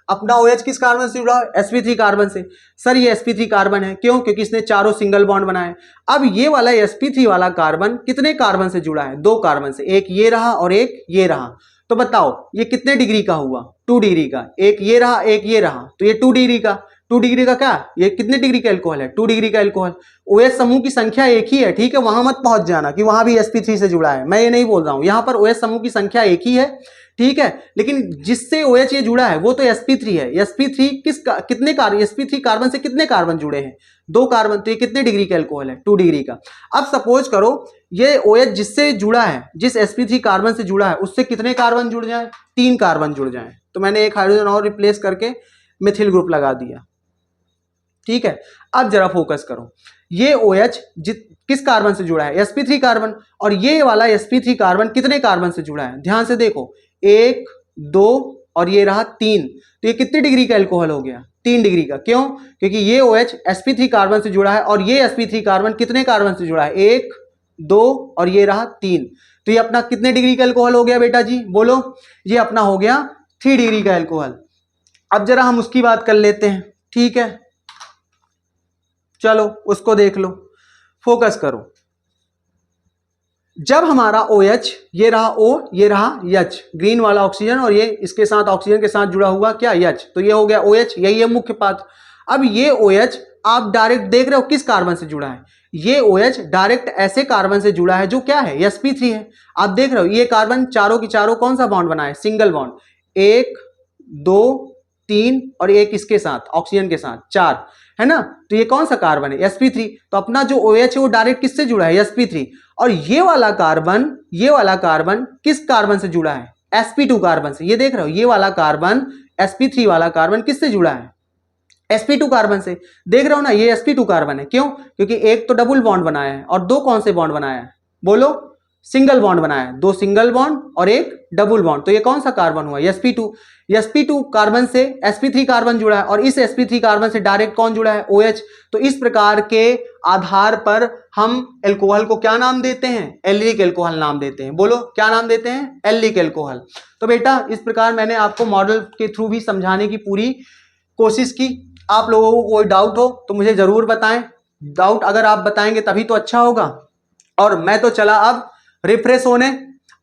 अपना OH किस कार्बन से जुड़ा है? sp3 कार्बन से। सर ये sp3 कार्बन है, क्यों? क्योंकि इसने चारों सिंगल बॉन्ड बनाए। अब ये वाला sp3 वाला कार्बन कितने कार्बन से जुड़ा है? 2 कार्बन से। एक ये रहा और एक ये रहा। तो बताओ ये कितने डिग्री का हुआ? 2 डिग्री का। एक ये रहा एक ये रहा, तो ये 2 डिग्री का। 2 डिग्री का क्या? ये कितने डिग्री का एल्कोहल है? 2 डिग्री का एल्कोहल। OH समूह की संख्या एक ही है, ठीक है, वहां मत पहुंच जाना कि वहां भी sp3 से जुड़ा है। मैं ये नहीं बोल रहा हूं, यहां पर OH समूह की संख्या एक ही है, ठीक है, लेकिन जिससे OH ये जुड़ा है वो तो sp3 है। sp3 कितने कार्बन? sp3 कार्बन से कितने कार्बन जुड़े हैं? 2 कार्बन। तो ये कितने डिग्री का एल्कोहल है? 2 डिग्री का। अब सपोज करो ये OH जिससे जुड़ा है, जिस sp3 कार्बन से जुड़ा है, उससे कितने कार्बन जुड़ जाए? 3 कार्बन जुड़ जाए। तो मैंने एक हाइड्रोजन और रिप्लेस करके मिथिल ग्रुप लगा दिया, ठीक है। अब जरा फोकस करो, ये OH किस कार्बन से जुड़ा है? sp3 carbon. और ये वाला sp3 कार्बन कितने कार्बन से जुड़ा है? ध्यान से देखो, 1 2 और ये रहा 3। तो ये कितने डिग्री का एल्कोहल हो गया? 3 डिग्री का। क्यों? क्योंकि ये OH sp3 कार्बन से जुड़ा है और ये sp3 कार्बन कितने कार्बन से जुड़ा है? 1 2 और ये रहा 3। तो ये अपना कितने डिग्री का एल्कोहल हो गया बेटा जी? बोलो। ये अपना हो गया 3 डिग्री का एल्कोहल। अब जरा हम उसकी बात कर लेते हैं, ठीक है, चलो उसको देख लो। फोकस करो। जब हमारा OH, ये रहा O, ये रहा H, ग्रीन वाला ऑक्सीजन और ये इसके साथ ऑक्सीजन के साथ जुड़ा हुआ क्या? H। तो ये हो गया OH, यही है मुख्य पात्र। अब ये OH आप डायरेक्ट देख रहे हो किस कार्बन से जुड़ा है? ये OH डायरेक्ट ऐसे कार्बन से जुड़ा है जो क्या है? sp3 है। आप देख रहे हो ये कार्बन चारों की चारों कौन सा बॉन्ड बनाए? Single bond. 1 2 3 और एक इसके साथ ऑक्सीजन के साथ 4 है ना। तो ये कौन सा कार्बन है? sp3। तो अपना जो OH है वो डायरेक्ट किससे जुड़ा है? sp3। और ये वाला कार्बन किस कार्बन से जुड़ा है? sp2 कार्बन से। ये देख रहे हो ये वाला कार्बन sp3 वाला कार्बन किससे जुड़ा है? sp2 कार्बन से। देख रहे हो ना, ये sp2 कार्बन है। क्यों? क्योंकि एक तो डबल बॉन्ड बनाया है और 2 कौन से बॉन्ड बनाया है? बोलो। सिंगल बॉन्ड बनाया है। 2 सिंगल बॉन्ड और एक डबल बॉन्ड। तो ये कौन सा कार्बन हुआ? sp2। sp2 कार्बन से sp3 कार्बन जुड़ा है और इस sp3 कार्बन से डायरेक्ट कौन जुड़ा है? OH। तो इस प्रकार के आधार पर हम एल्कोहल को क्या नाम देते हैं? एल्डिक एल्कोहल नाम देते हैं। बोलो क्या नाम देते हैं? एल्डिक एल्कोहल। तो बेटा इस प्रकार मैंने आपको मॉडल के थ्रू भी समझाने की पूरी कोशिश की। आप लोगों को कोई डाउट हो तो मुझे जरूर बताएं। डाउट अगर आप बताएंगे तभी तो अच्छा होगा। और मैं तो चला अब रिफ्रेश होने,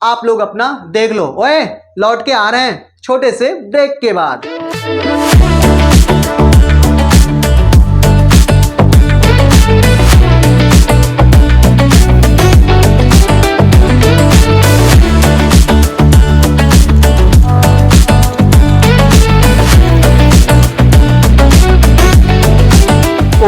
आप लोग अपना देख लो। ओए लौट के आ रहे हैं छोटे से ब्रेक के बाद।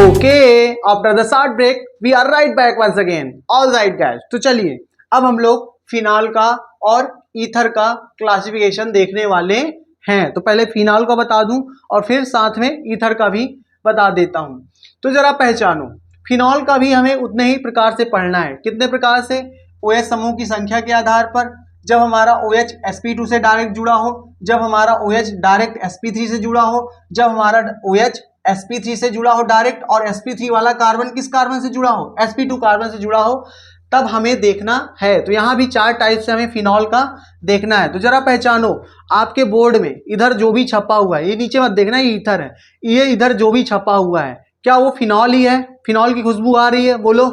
Okay, after the short break we are right back once again. All right guys, तो चलिए अब हम लोग फिनाल का और ईथर का क्लासिफिकेशन देखने वाले हैं। तो पहले फिनॉल का बता दूं और फिर साथ में ईथर का भी बता देता हूं। तो जरा पहचानो, फिनॉल का भी हमें उतने ही प्रकार से पढ़ना है। कितने प्रकार से? OH समूह की संख्या के आधार पर, जब हमारा OH sp2 से डायरेक्ट जुड़ा हो, जब हमारा OH डायरेक्ट sp3 से जुड़ा हो, जब हमारा OH sp3 से जुड़ा हो डायरेक्ट और sp3 वाला कार्बन किस कार्बन से जुड़ा हो? sp2 कार्बन से जुड़ा हो, तब हमें देखना है। तो यहां भी 4 टाइप से हमें फिनॉल का देखना है। तो जरा पहचानो, आपके बोर्ड में इधर जो भी छपा हुआ है, ये नीचे मत देखना, ये ईथर है, ये इधर जो भी छपा हुआ है क्या वो फिनॉल ही है? फिनॉल की खुशबू आ रही है? बोलो,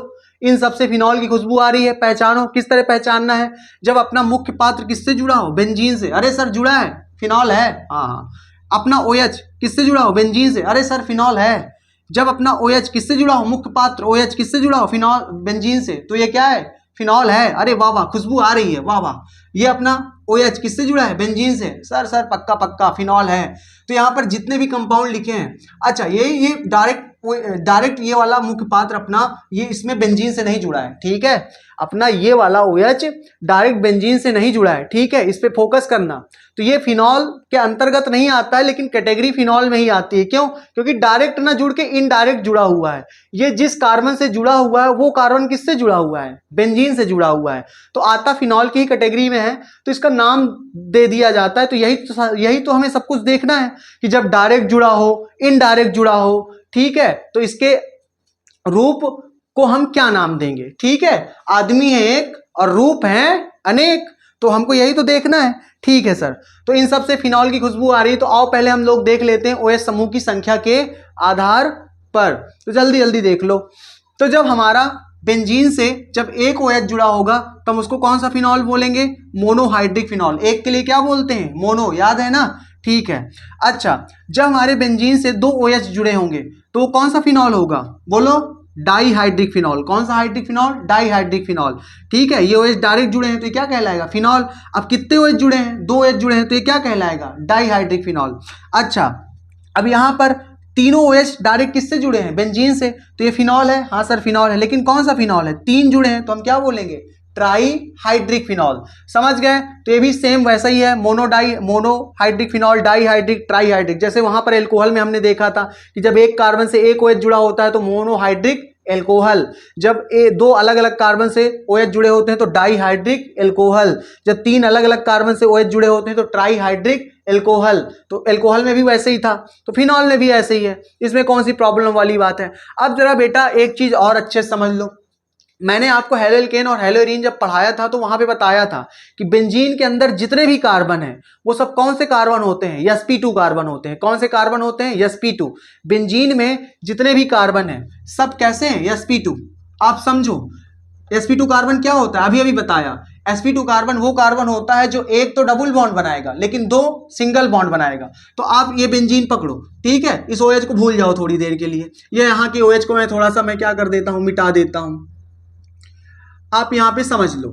इन सबसे फिनॉल की खुशबू आ रही है। पहचानो, किस तरह पहचानना है? जब अपना मुख्य पात्र किससे जुड़ा हो? बेंजीन से। अरे सर जुड़ा है, फिनॉल है। हाँ, अपना OH किससे जुड़ा हो? बेंजीन से। अरे सर फिनॉल है। जब अपना OH किससे जुड़ा हो? मुख्य पात्र OH किससे जुड़ा हो? फिनॉल, बेंजीन से। तो ये क्या है? फिनॉल है। अरे वाह वाह, खुशबू आ रही है, वाह वाह। ये अपना OH किससे जुड़ा है? बेंजीन से। सर पक्का पक्का फिनॉल है। तो यहाँ पर जितने भी कंपाउंड लिखे हैं, अच्छा ये डायरेक्ट ये वाला मुख्य पात्र अपना ये इसमें बेंजीन से नहीं जुड़ा है, ठीक है। अपना ये वाला OH डायरेक्ट बेंजीन से नहीं जुड़ा है, ठीक है, इस पे फोकस करना। तो ये फिनॉल के अंतर्गत नहीं आता है, लेकिन कैटेगरी फिनॉल में ही आती है। क्यों? क्योंकि डायरेक्ट ना जुड़ के इनडायरेक्ट जुड़ा हुआ है। ये जिस कार्बन से जुड़ा हुआ है वो कार्बन किससे जुड़ा हुआ है? बेंजीन से जुड़ा हुआ है। तो आता फिनॉल की ही कैटेगरी में है, तो इसका नाम दे दिया जाता है। तो यही तो हमें सब कुछ देखना है कि जब डायरेक्ट जुड़ा हो, इनडायरेक्ट जुड़ा हो, ठीक है, तो इसके रूप को हम क्या नाम देंगे? ठीक है, आदमी है एक और रूप है अनेक, तो हमको यही तो देखना है। ठीक है सर, तो इन सब से फिनॉल की खुशबू आ रही है। तो आओ पहले हम लोग देख लेते हैं OH समूह की संख्या के आधार पर। तो जल्दी जल्दी देख लो। तो जब हमारा बेंजीन से जब एक OH जुड़ा होगा तो हम उसको कौन सा फिनॉल बोलेंगे? Monohydric phenol. एक के लिए क्या बोलते हैं? मोनो, याद है ना? ठीक है। अच्छा, जब हमारे बेंजीन से 2 OH जुड़े होंगे तो कौन सा फिनॉल होगा? बोलो, डाईहाइड्रिक फिनॉल। कौन सा हाइड्रिक फिनॉल? Dihydric phenol. ठीक है, ये OH डायरेक्ट जुड़े हैं तो ये क्या कहलाएगा? फिनॉल। अब कितने OH जुड़े हैं? 2 OH जुड़े हैं तो ये क्या कहलाएगा? Dihydric phenol. अच्छा, अब यहां पर तीनों OH डायरेक्ट किससे जुड़े हैं? बेंजीन से, तो ये फिनॉल है। हाँ सर फिनॉल है, लेकिन कौन सा फिनॉल है? 3 जुड़े हैं तो हम क्या बोलेंगे? Trihydric phenol. समझ गए? तो ये भी सेम वैसा ही है, मोनोहाइड्रिक फिनॉल, डाईहाइड्रिक, ट्राईहाइड्रिक। जैसे वहां पर एल्कोहल में हमने देखा था कि जब एक कार्बन से एक OH जुड़ा होता है तो मोनोहाइड्रिक एल्कोहल, जब दो अलग अलग कार्बन से OH जुड़े होते हैं तो डाईहाइड्रिक एल्कोहल, जब 3 अलग अलग कार्बन से OH जुड़े होते हैं तो ट्राईहाइड्रिक एल्कोहल। तो एल्कोहल में भी वैसे ही था, तो फिनॉल में भी ऐसे ही है। इसमें कौन सी प्रॉब्लम वाली बात है? अब जरा बेटा एक चीज और अच्छे से समझ लो। मैंने आपको हेलोएल्केन और हेलोएरीन जब पढ़ाया था तो वहां पे बताया था कि बेंजीन के अंदर जितने भी कार्बन हैं वो सब कौन से कार्बन होते हैं? sp2 कार्बन होते हैं। कौन से कार्बन होते हैं? sp2। बेंजीन में जितने भी कार्बन हैं सब कैसे हैं? sp2। आप समझो, sp2 कार्बन क्या होता है? अभी अभी बताया। sp2 कार्बन वो कार्बन होता है जो एक तो डबल बॉन्ड बनाएगा लेकिन 2 सिंगल बॉन्ड बनाएगा। तो आप ये बेंजीन पकड़ो, ठीक है, इस OH को भूल जाओ थोड़ी देर के लिए। ये यहाँ के OH को मैं थोड़ा सा क्या कर देता हूँ? मिटा देता हूँ। आप यहाँ पे समझ लो,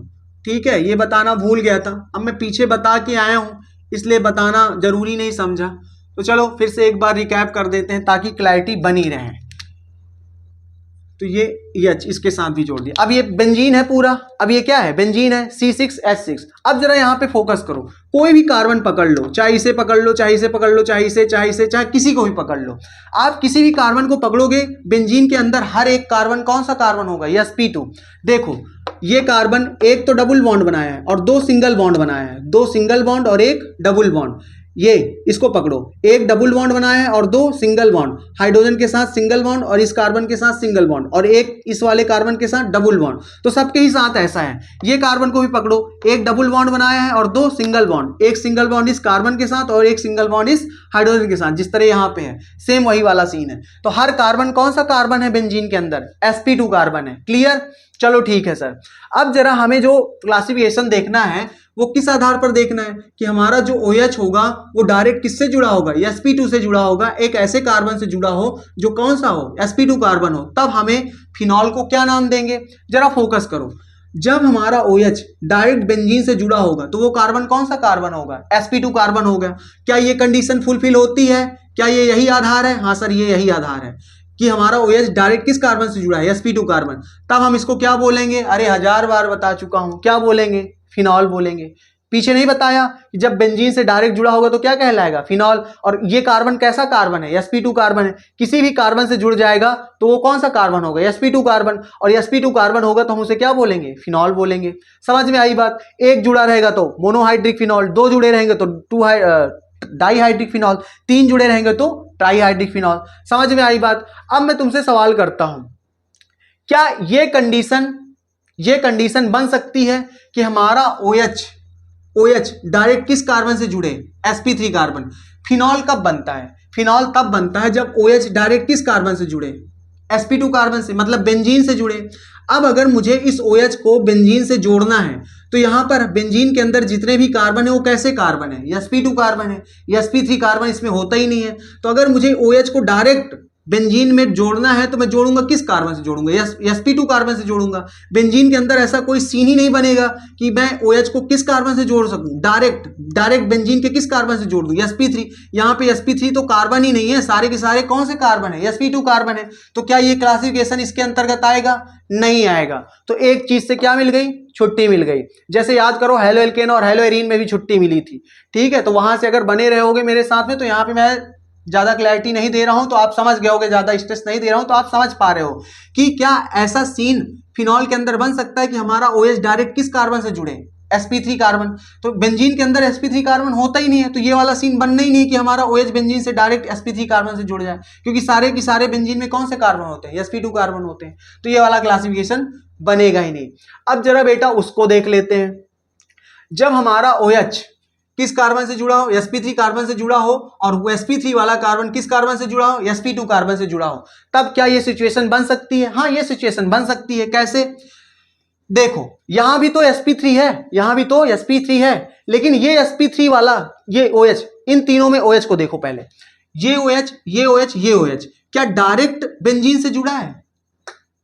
ठीक है, ये बताना भूल गया था, अब मैं पीछे बता के आया हूं इसलिए बताना जरूरी नहीं समझा। तो चलो फिर से एक बार रिकैप कर देते हैं ताकि क्लैरिटी बनी रहे। तो ये H इसके साथ भी जोड़ दिया। अब ये बेंजीन है पूरा, अब ये क्या है? बेंजीन है, C6H6। अब जरा यहाँ पे फोकस करो, कोई भी कार्बन पकड़ लो, चाहे इसे पकड़ लो, चाहे इसे पकड़ लो, चाहे इसे, चाहे इसे, चाहे किसी को भी पकड़ लो। आप किसी भी कार्बन को पकड़ोगे, बेंजीन के अंदर हर एक कार्बन कौन सा कार्बन होगा? sp2। देखो, ये कार्बन एक तो डबल बॉन्ड बनाया है और 2 सिंगल बॉन्ड बनाया है, 2 सिंगल बॉन्ड और 1 डबल बॉन्ड। ये इसको पकड़ो, एक डबल बॉन्ड बनाया है और 2 सिंगल बॉन्ड, हाइड्रोजन के साथ सिंगल बॉन्ड और इस कार्बन के साथ सिंगल बॉन्ड और एक इस वाले कार्बन के साथ डबल बॉन्ड। तो सबके ही साथ ऐसा है। ये कार्बन को भी पकड़ो, एक डबल बॉन्ड बनाया है और 2 सिंगल बॉन्ड, एक सिंगल बॉन्ड इस कार्बन के साथ और एक सिंगल बॉन्ड इस हाइड्रोजन के साथ, जिस तरह यहाँ पे है सेम वही वाला सीन है। तो हर कार्बन कौन सा कार्बन है बेंजीन के अंदर? sp2 कार्बन है। क्लियर? चलो ठीक है सर। अब जरा हमें जो क्लासिफिकेशन देखना है वो किस आधार पर देखना है कि हमारा जो OH होगा वो डायरेक्ट किससे जुड़ा होगा? sp2 से जुड़ा होगा, एक ऐसे कार्बन से जुड़ा हो जो कौन सा हो? sp2 कार्बन हो। तब हमें फिनॉल को क्या नाम देंगे? जरा फोकस करो। जब हमारा OH डायरेक्ट बेंजीन से जुड़ा होगा तो वो कार्बन कौन सा कार्बन होगा? sp2 कार्बन होगा। क्या ये कंडीशन फुलफिल होती है? क्या ये यही आधार है? हाँ सर, ये यही आधार है कि हमारा OH डायरेक्ट किस कार्बन से जुड़ा है? sp2 carbon. तब हम इसको क्या बोलेंगे? अरे 1000 बार बता चुका हूं, क्या बोलेंगे? फिनॉल बोलेंगे। पीछे नहीं बताया कि जब बेंजीन से डायरेक्ट जुड़ा होगा तो क्या कहलाएगा, फिनॉल। और ये कार्बन कैसा कार्बन है, sp2 कार्बन है। किसी भी कार्बन से जुड़ जाएगा तो वो कौन सा कार्बन होगा, sp2 कार्बन। और sp2 कार्बन होगा तो हम उसे क्या बोलेंगे, फिनॉल बोलेंगे। समझ में आई बात। एक जुड़ा रहेगा तो मोनोहाइड्रिक फिनॉल, दो जुड़े रहेंगे तो डाईहाइड्रिक फिनॉल, तीन जुड़े रहेंगे तो ट्राईहाइड्रिक फिनॉल। समझ में आई बात। अब मैं तुमसे सवाल करता हूं, क्या ये कंडीशन बन सकती है कि हमारा OH डायरेक्ट किस कार्बन से जुड़े, sp3 कार्बन। फिनॉल कब बनता है, फिनॉल तब बनता है जब OH डायरेक्ट किस कार्बन से जुड़े, sp2 कार्बन से, मतलब बेंजीन से जुड़े। अब अगर मुझे इस OH को बेंजीन से जोड़ना है तो यहां पर बेंजीन के अंदर जितने भी कार्बन है वो कैसे कार्बन है, sp2 कार्बन है। sp3 कार्बन इसमें होता ही नहीं है। तो अगर मुझे OH को डायरेक्ट बेंजीन में जोड़ना है तो मैं जोड़ूंगा किस कार्बन से जोड़ूंगा, sp2 कार्बन से जोड़ूंगा। बेंजीन के अंदर ऐसा कोई सीन ही नहीं बनेगा कि मैं OH को किस कार्बन से जोड़ सकूं, डायरेक्ट बेंजीन के किस कार्बन से जोड़ दूं, sp3। यहाँ पे sp3 तो कार्बन ही नहीं है, सारे के सारे कौन से कार्बन है, sp2 कार्बन है। तो क्या ये क्लासिफिकेशन इसके अंतर्गत आएगा, नहीं आएगा। तो एक चीज से क्या मिल गई, छुट्टी मिल गई। जैसे याद करो हेलो एल्केन और हेलो एरीन में भी छुट्टी मिली थी, ठीक है। तो वहां से अगर बने रहोगे मेरे साथ में तो यहाँ पे मैं ज्यादा क्लैरिटी नहीं दे रहा हूं तो आप समझ गए होगे, ज्यादा स्ट्रेस नहीं दे रहा हूं तो आप समझ पा रहे हो कि क्या ऐसा सीन फिनॉल के अंदर बन सकता है कि हमारा OH डायरेक्ट किस कार्बन से जुड़े, sp3 कार्बन। तो बेंजीन के अंदर sp3 कार्बन होता ही नहीं है, तो ये वाला सीन बनना ही नहीं है कि हमारा OH बेंजीन से डायरेक्ट sp3 कार्बन से जुड़ जाए, क्योंकि सारे के सारे बेंजीन में कौन से कार्बन होते हैं, sp2 कार्बन होते हैं। तो ये वाला क्लासिफिकेशन बनेगा ही नहीं। अब जरा बेटा उसको देख लेते हैं, जब हमारा OH किस कार्बन से जुड़ा हो, sp3 कार्बन से जुड़ा हो, और वो sp3 वाला कार्बन किस कार्बन से जुड़ा हो, sp2 कार्बन से जुड़ा हो, तब क्या ये सिचुएशन बन सकती है, हाँ ये सिचुएशन बन सकती है। कैसे, देखो यहां भी तो sp3 है, यहां भी तो sp3 है, लेकिन ये sp3 वाला ये OH, इन तीनों में OH को देखो पहले, ये OH ये OH ये OH क्या डायरेक्ट बेंजीन से जुड़ा है,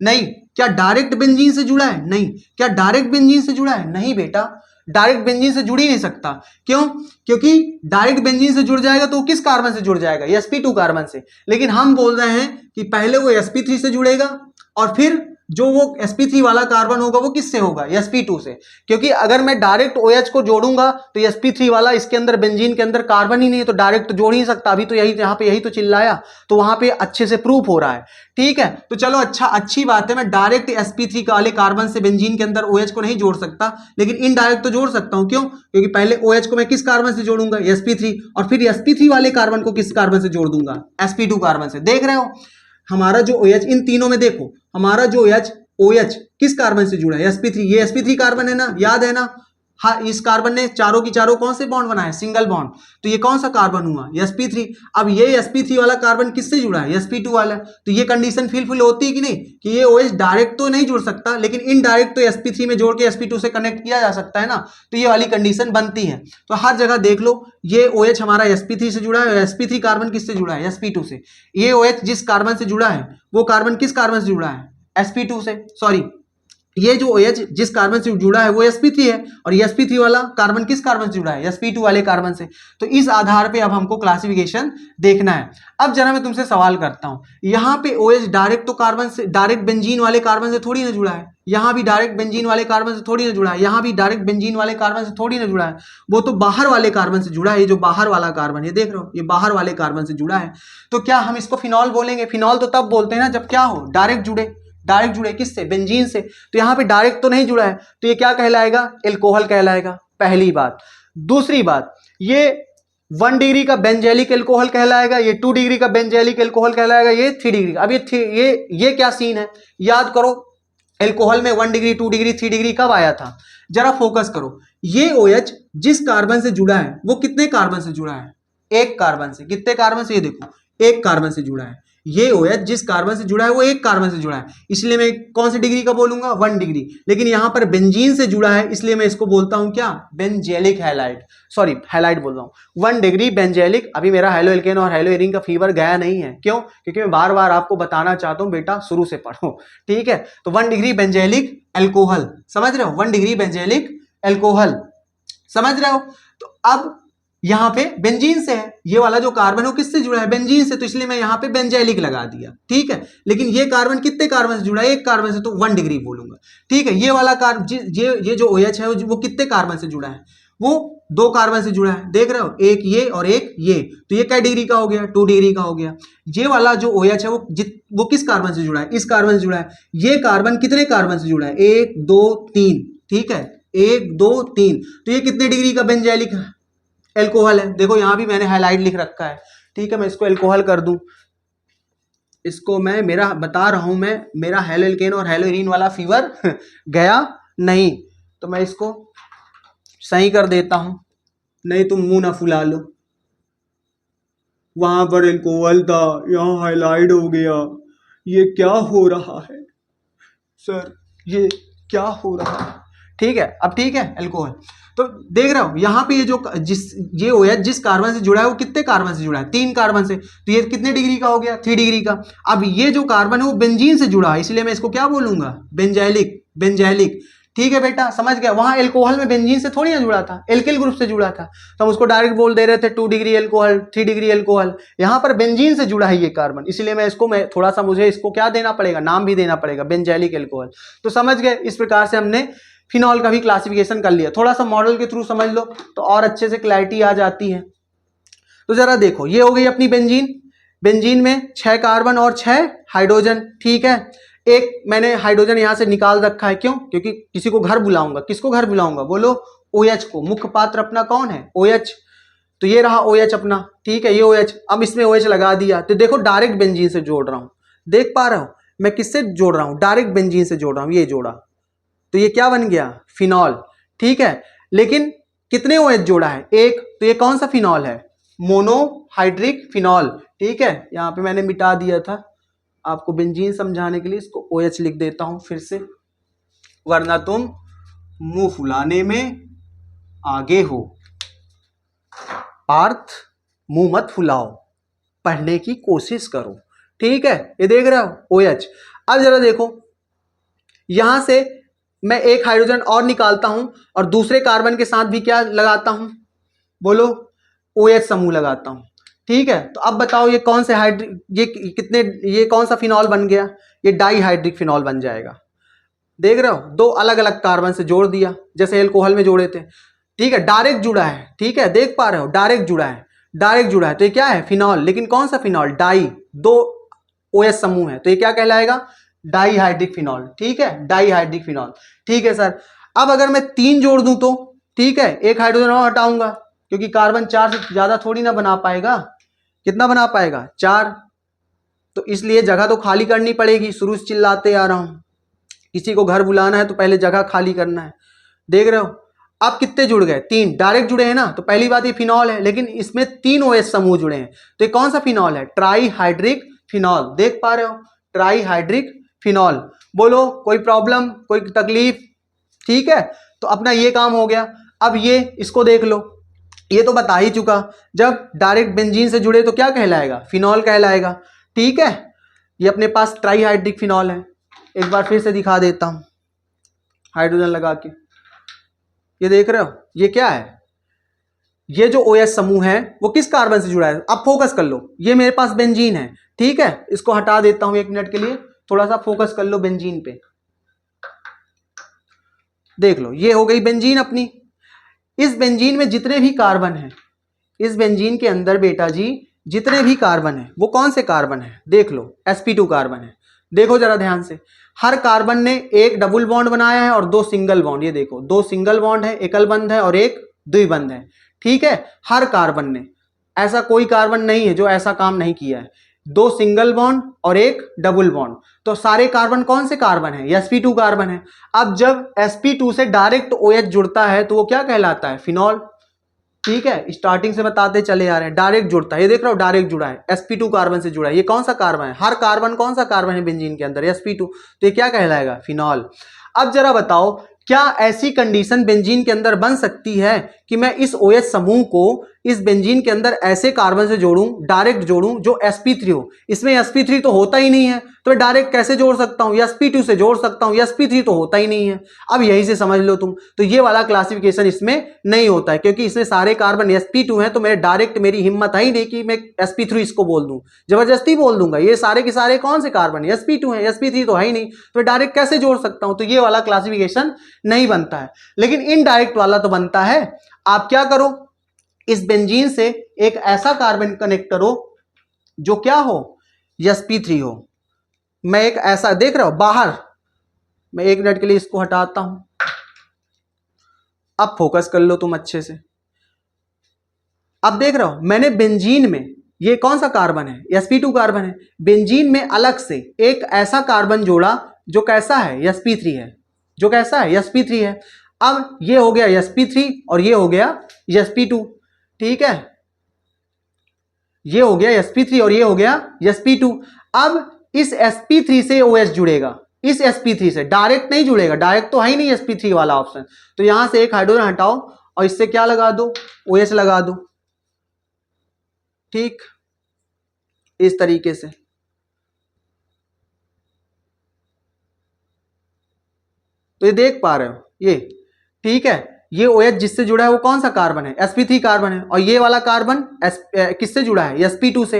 नहीं। क्या डायरेक्ट बेंजीन से जुड़ा है, नहीं। क्या डायरेक्ट बेंजीन से जुड़ा है, नहीं बेटा, डायरेक्ट बेंजीन से जुड़ ही नहीं सकता। क्यों, क्योंकि डायरेक्ट बेंजीन से जुड़ जाएगा तो किस कार्बन से जुड़ जाएगा, sp2 कार्बन से। लेकिन हम बोल रहे हैं कि पहले वो sp3 से जुड़ेगा और फिर जो वो sp3 वाला कार्बन होगा वो किससे होगा, sp2 से। क्योंकि अगर मैं डायरेक्ट OH को जोड़ूंगा तो sp3 वाला इसके अंदर बेंजीन के अंदर कार्बन ही नहीं है, तो डायरेक्ट तो जोड़ ही नहीं सकता। अभी तो यही यहाँ पे यही तो चिल्लाया, तो वहां पे अच्छे से प्रूफ हो रहा है, ठीक है। तो चलो अच्छा, अच्छी बात है, मैं डायरेक्ट sp3 वाले कार्बन से बेंजीन के अंदर OH को नहीं जोड़ सकता, लेकिन इनडायरेक्ट तो जोड़ सकता हूं। क्यों, क्योंकि पहले OH को मैं किस कार्बन से जोड़ूंगा, sp3, और फिर sp3 वाले कार्बन को किस कार्बन से जोड़ दूंगा, sp2 कार्बन से। देख रहे हो हमारा जो OH, इन तीनों में देखो हमारा जो OH किस कार्बन से जुड़ा है, sp3। ये sp3 कार्बन है ना, याद है ना। हाँ, इस कार्बन ने चारों की चारों कौन से बॉन्ड बनाए, सिंगल बॉन्ड। तो ये कौन सा कार्बन हुआ, sp3। अब ये sp3 वाला कार्बन किससे जुड़ा है, sp2 वाला। तो ये कंडीशन फुलफिल होती है कि नहीं, कि ये OH डायरेक्ट तो नहीं जुड़ सकता, लेकिन इनडायरेक्ट तो sp3 में जोड़ के sp2 से कनेक्ट किया जा सकता है ना। तो ये वाली कंडीशन बनती है। तो हर जगह देख लो, ये OH हमारा sp3 से जुड़ा है, sp3 कार्बन किससे जुड़ा है, sp2 से। ये OH जिस कार्बन से जुड़ा है वो कार्बन किस कार्बन से जुड़ा है, sp2 से। सॉरी, ये जो OH जिस कार्बन से जुड़ा है वो sp3 है, और ये sp3 वाला कार्बन किस कार्बन से जुड़ा है, sp2 वाले कार्बन से। तो इस आधार पे अब हमको क्लासिफिकेशन देखना है। अब जरा मैं तुमसे सवाल करता हूं, यहाँ पे OH डायरेक्ट तो कार्बन से, डायरेक्ट बेंजीन वाले कार्बन से थोड़ी ना जुड़ा है, यहाँ भी डायरेक्ट बेंजीन वाले कार्बन से थोड़ी ना जुड़ा है, यहाँ भी डायरेक्ट बेंजीन वाले कार्बन से थोड़ी ना जुड़ा है, वो तो बाहर वाले कार्बन से जुड़ा है। ये जो बाहर वाला कार्बन है, देख रहे हो, ये बाहर वाले कार्बन से जुड़ा है। तो क्या हम इसको फिनॉल बोलेंगे? फिनॉल तो तब बोलते हैं ना जब क्या हो, डायरेक्ट जुड़े। डायरेक्ट जुड़े किससे, बेंजीन से। तो यहाँ पे डायरेक्ट तो नहीं जुड़ा है, तो ये क्या कहलाएगा, एल्कोहल कहलाएगा, पहली बात। दूसरी बात, ये 1 डिग्री का बेंजेलिक एल्कोहल कहलाएगा, ये 2 डिग्री का बेंजेलिक एल्कोहल कहलाएगा, ये 3 डिग्री। अब ये क्या सीन है, याद करो, एल्कोहल में 1 डिग्री 2 डिग्री 3 डिग्री कब आया था, जरा फोकस करो। ये OH जिस कार्बन से जुड़ा है वो कितने कार्बन से जुड़ा है, एक कार्बन से। कितने कार्बन से, ये देखो, एक कार्बन से जुड़ा है। ये OH जिस कार्बन से जुड़ा है वो एक कार्बन से जुड़ा है, इसलिए मैं कौन सी डिग्री का बोलूंगा, 1 डिग्री। लेकिन यहां पर बेंजीन से जुड़ा है, इसलिए मैं इसको बोलता हूं क्या, बेंजेलिक हैलाइड। सॉरी, हैलाइड बोल रहा हूं, 1 डिग्री बेंजेलिक। अभी मेरा हेलो एल्केन और हेलो एरीन का फीवर गया नहीं है, क्यों, क्योंकि मैं बार बार आपको बताना चाहता हूं बेटा शुरू से पढ़ो, ठीक है। तो 1 डिग्री बेंजेलिक एल्कोहल, समझ रहे हो, 1 डिग्री बेंजेलिक एल्कोहल, समझ रहे हो। तो अब यहां पे बेंजीन से है, ये वाला जो कार्बन है वो किससे जुड़ा है, बेंजीन से, तो इसलिए मैं यहां पे बेंजेलिक लगा दिया, ठीक है। लेकिन ये कार्बन कितने कार्बन से जुड़ा है, एक कार्बन से, तो 1 डिग्री बोलूंगा, ठीक है। ये वाला कार्बन, ये जो OH है वो कितने कार्बन से जुड़ा है, वो 2 कार्बन से जुड़ा है, देख रहे हो, एक ये और एक ये, तो ये क्या डिग्री का हो गया, 2 डिग्री का हो गया। ये वाला जो OH है वो किस कार्बन से जुड़ा है, इस कार्बन से जुड़ा है। ये कार्बन कितने कार्बन से जुड़ा है, 1 2 3, ठीक है, 1 2 3, तो ये कितने डिग्री का बेंजैलिक एल्कोहल है, देखो यहां भी मैंने हाईलाइट लिख रखा है, ठीक है। मैं इसको एल्कोहल कर दूं, इसको मैं मेरा बता रहा हूं, मैं मेरा हेलोएल्केन और हेलोइरीन वाला फीवर गया नहीं, तो मैं इसको सही कर देता हूं, नहीं तुम मुंह ना फुला लो। वहां पर एल्कोहल था, यहाँ हाईलाइट हो गया, ये क्या हो रहा है सर, ये क्या हो रहा है, ठीक है। अब ठीक है, एल्कोहल तो देख रहे हो यहाँ पे ये जो ये OH जिस कार्बन से जुड़ा है वो कितने कार्बन से जुड़ा है, 3 कार्बन से, तो ये कितने डिग्री का हो गया, 3 डिग्री का। अब ये जो कार्बन है वो बेंजीन से जुड़ा है, इसलिए मैं इसको क्या बोलूंगा, बेंजैलिक, बेंजैलिक, ठीक है बेटा, समझ गया। वहां एल्कोहल में बेंजीन से थोड़ी ना जुड़ा था, एल्किल ग्रुप से जुड़ा था, तो हम उसको डायरेक्ट बोल दे रहे थे 2 डिग्री एल्कोहल, 3 डिग्री एल्कोहल। यहाँ पर बेंजीन से जुड़ा है ये कार्बन, इसलिए मैं थोड़ा सा मुझे इसको क्या देना पड़ेगा, नाम भी देना पड़ेगा, बेंजैलिक एल्कोहल। तो समझ गए, इस प्रकार से हमने फिनॉल का भी क्लासिफिकेशन कर लिया। थोड़ा सा मॉडल के थ्रू समझ लो तो और अच्छे से क्लैरिटी आ जाती है। तो जरा देखो, ये हो गई अपनी बेंजीन, बेंजीन में 6 कार्बन और 6 हाइड्रोजन, ठीक है। एक मैंने हाइड्रोजन यहां से निकाल रखा है, क्यों, क्योंकि किसी को घर बुलाऊंगा, किसको घर बुलाऊंगा, बोलो, OH को। मुख्य पात्र अपना कौन है, OH, तो ये रहा OH अपना, ठीक है, ये OH। अब इसमें OH लगा दिया, तो देखो डायरेक्ट बेंजीन से जोड़ रहा हूं, देख पा रहे हो मैं किससे जोड़ रहा हूं, डायरेक्ट बेंजीन से जोड़ रहा हूं, ये जोड़ा, तो ये क्या बन गया, फिनॉल, ठीक है। लेकिन कितने OH जोड़ा है, एक, तो ये कौन सा फिनॉल है, मोनोहाइड्रिक फिनॉल, ठीक है। यहां पे मैंने मिटा दिया था, आपको बेंजीन समझाने के लिए इसको OH लिख देता हूं फिर से, वरना तुम मुंह फुलाने में आगे हो। पार्थ मुंह मत फुलाओ, पढ़ने की कोशिश करो, ठीक है। ये देख रहे हो OH। अब जरा देखो, यहां से मैं एक हाइड्रोजन और निकालता हूं और दूसरे कार्बन के साथ भी क्या लगाता हूं, बोलो, OH समूह लगाता हूं, ठीक है। तो अब बताओ ये कौन से ये कौन सा फिनॉल बन गया, ये डाईहाइड्रिक फिनॉल बन जाएगा। देख रहे हो, 2 अलग अलग कार्बन से जोड़ दिया, जैसे एल्कोहल में जोड़े थे, ठीक है, डायरेक्ट जुड़ा है, ठीक है, देख पा रहे हो, डायरेक्ट जुड़ा है, डायरेक्ट जुड़ा है, तो ये क्या है, फिनॉल। लेकिन कौन सा फिनॉल, डाई, 2 OH समूह है, तो ये क्या कहलाएगा, डाईहाइड्रिक फिनॉल, ठीक है, डाईहाइड्रिक फिनॉल, ठीक है सर। अब अगर मैं 3 जोड़ दूं तो, ठीक है, एक हाइड्रोजन और हटाऊंगा, क्योंकि कार्बन 4 से ज्यादा थोड़ी ना बना पाएगा, कितना बना पाएगा, 4, तो इसलिए जगह तो खाली करनी पड़ेगी। शुरू से चिल्लाते आ रहा हूं, किसी को घर बुलाना है तो पहले जगह खाली करना है, देख रहे हो। अब कितने जुड़ गए, 3 डायरेक्ट जुड़े हैं ना, तो पहली बात ये फिनॉल है, लेकिन इसमें 3 OH समूह जुड़े हैं, तो ये कौन सा फिनॉल है, ट्राईहाइड्रिक फिनॉल, देख पा रहे हो, ट्राईहाइड्रिक फिनॉल। बोलो, कोई प्रॉब्लम, कोई तकलीफ, ठीक है। तो अपना ये काम हो गया। अब ये इसको देख लो, ये तो बता ही चुका, जब डायरेक्ट बेंजीन से जुड़े तो क्या कहलाएगा, फिनॉल कहलाएगा, ठीक है। ये अपने पास ट्राईहाइड्रिक फिनॉल है, एक बार फिर से दिखा देता हूं हाइड्रोजन लगा के, ये देख रहे हो, ये क्या है, ये जो OH समूह है वो किस कार्बन से जुड़ा है, अब फोकस कर लो, ये मेरे पास बेंजीन है, ठीक है, इसको हटा देता हूं 1 मिनट के लिए, थोड़ा सा फोकस कर लो बेंजीन पे, देख लो, ये हो गई बेंजीन अपनी। इस बेंजीन में जितने भी कार्बन हैं, इस बेंजीन के अंदर बेटा जी जितने भी कार्बन है वो कौन से कार्बन है, देख लो, sp2 कार्बन है। देखो जरा ध्यान से, हर कार्बन ने एक डबल बॉन्ड बनाया है और 2 सिंगल बॉन्ड, ये देखो 2 सिंगल बॉन्ड है, एकल बंध है और एक द्विबंध है, ठीक है। हर कार्बन ने, ऐसा कोई कार्बन नहीं है जो ऐसा काम नहीं किया है, 2 सिंगल बॉन्ड और एक डबल बॉन्ड, तो सारे कार्बन कौन से कार्बन है, sp2 कार्बन है। अब जब sp2 से डायरेक्ट OH जुड़ता है तो वो क्या कहलाता है, फिनॉल, ठीक है। स्टार्टिंग से बताते चले आ रहे हैं, डायरेक्ट जुड़ता है, ये देख रहे हो डायरेक्ट जुड़ा है, sp2 कार्बन से जुड़ा है। ये कौन सा कार्बन है, हर कार्बन कौन सा कार्बन है बेंजीन के अंदर, sp2, तो ये क्या कहलाएगा, फिनॉल। अब जरा बताओ, क्या ऐसी कंडीशन बेंजीन के अंदर बन सकती है कि मैं इस OH समूह को इस बेंजीन के अंदर ऐसे कार्बन से जोड़ूं, डायरेक्ट जोड़ूं जो sp3 हो। इसमें sp3 तो होता ही नहीं है, तो मैं डायरेक्ट कैसे जोड़ सकता हूं, sp2 से जोड़ सकता हूं, sp3 तो होता ही नहीं है। अब यही से समझ लो तुम, तो ये वाला क्लासिफिकेशन इसमें नहीं होता है, क्योंकि इसमें सारे कार्बन sp2 है, तो मैं डायरेक्ट, मेरी हिम्मत है ही नहीं कि मैं sp3 इसको बोल दूं, जबरदस्ती बोल दूंगा। ये सारे के सारे कौन से कार्बन है, sp2 है, sp3 तो है ही नहीं, तो मैं डायरेक्ट कैसे जोड़ सकता हूं, तो ये वाला क्लासिफिकेशन नहीं बनता है। लेकिन इनडायरेक्ट वाला तो बनता है। आप क्या करो, इस बेंजीन से एक ऐसा कार्बन कनेक्ट करो जो क्या हो, sp3 हो। मैं एक ऐसा देख रहा हूं बाहर, मैं 1 मिनट के लिए इसको हटाता हूं, अब फोकस कर लो तुम अच्छे से। अब देख रहा हूं मैंने बेंजीन में, ये कौन सा कार्बन है, sp2 कार्बन है, बेंजीन में अलग से एक ऐसा कार्बन जोड़ा जो कैसा है, sp3 है, जो कैसा है, sp3 है। अब ये हो गया sp3 और ये हो गया sp2, ठीक है, ये हो गया sp3 और ये हो गया sp2। अब इस sp3 से OH जुड़ेगा, इस sp3 से डायरेक्ट नहीं जुड़ेगा, डायरेक्ट तो है ही नहीं sp3 वाला ऑप्शन, तो यहां से एक हाइड्रोजन हटाओ और इससे क्या लगा दो, OH लगा दो, ठीक, इस तरीके से। तो ये देख पा रहे हो ये, ठीक है, ये OH जिससे जुड़ा है वो कौन सा कार्बन है, sp3 कार्बन है, और ये वाला कार्बन किससे जुड़ा है, sp2 से।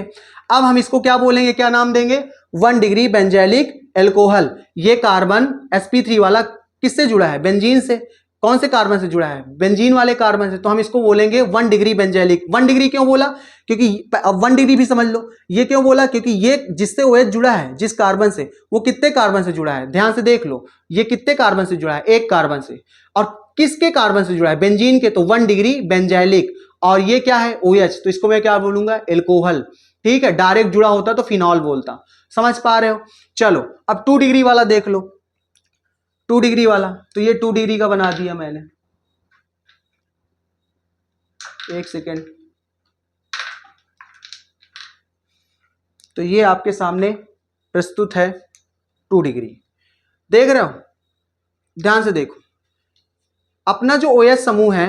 अब हम इसको क्या बोलेंगे, क्या नाम देंगे, 1 डिग्री बेंजैलिक एल्कोहल। ये कार्बन sp3 वाला किससे जुड़ा है, बेंजीन से। कौन से कार्बन से जुड़ा है, बेंजीन वाले कार्बन से, तो हम इसको बोलेंगे 1 डिग्री बेंजैलिक। 1 डिग्री क्यों बोला, क्योंकि अब 1 डिग्री भी समझ लो, ये क्यों बोला, क्योंकि ये जिससे OH जुड़ा है, जिस कार्बन से, वो कितने कार्बन से जुड़ा है, ध्यान से देख लो, ये कितने कार्बन से जुड़ा है, एक कार्बन से। और किसके कार्बन से जुड़ा है, बेंजीन के, तो 1 डिग्री बेंजैलिक। और ये क्या है, OH, तो इसको मैं क्या बोलूंगा, एल्कोहल, ठीक है। डायरेक्ट जुड़ा होता तो फिनॉल बोलता, समझ पा रहे हो। चलो अब 2 डिग्री वाला देख लो, 2 डिग्री वाला, तो ये 2 डिग्री का बना दिया मैंने, एक सेकेंड। तो ये आपके सामने प्रस्तुत है 2 डिग्री, देख रहे हो, ध्यान से देखो। अपना जो OH समूह है,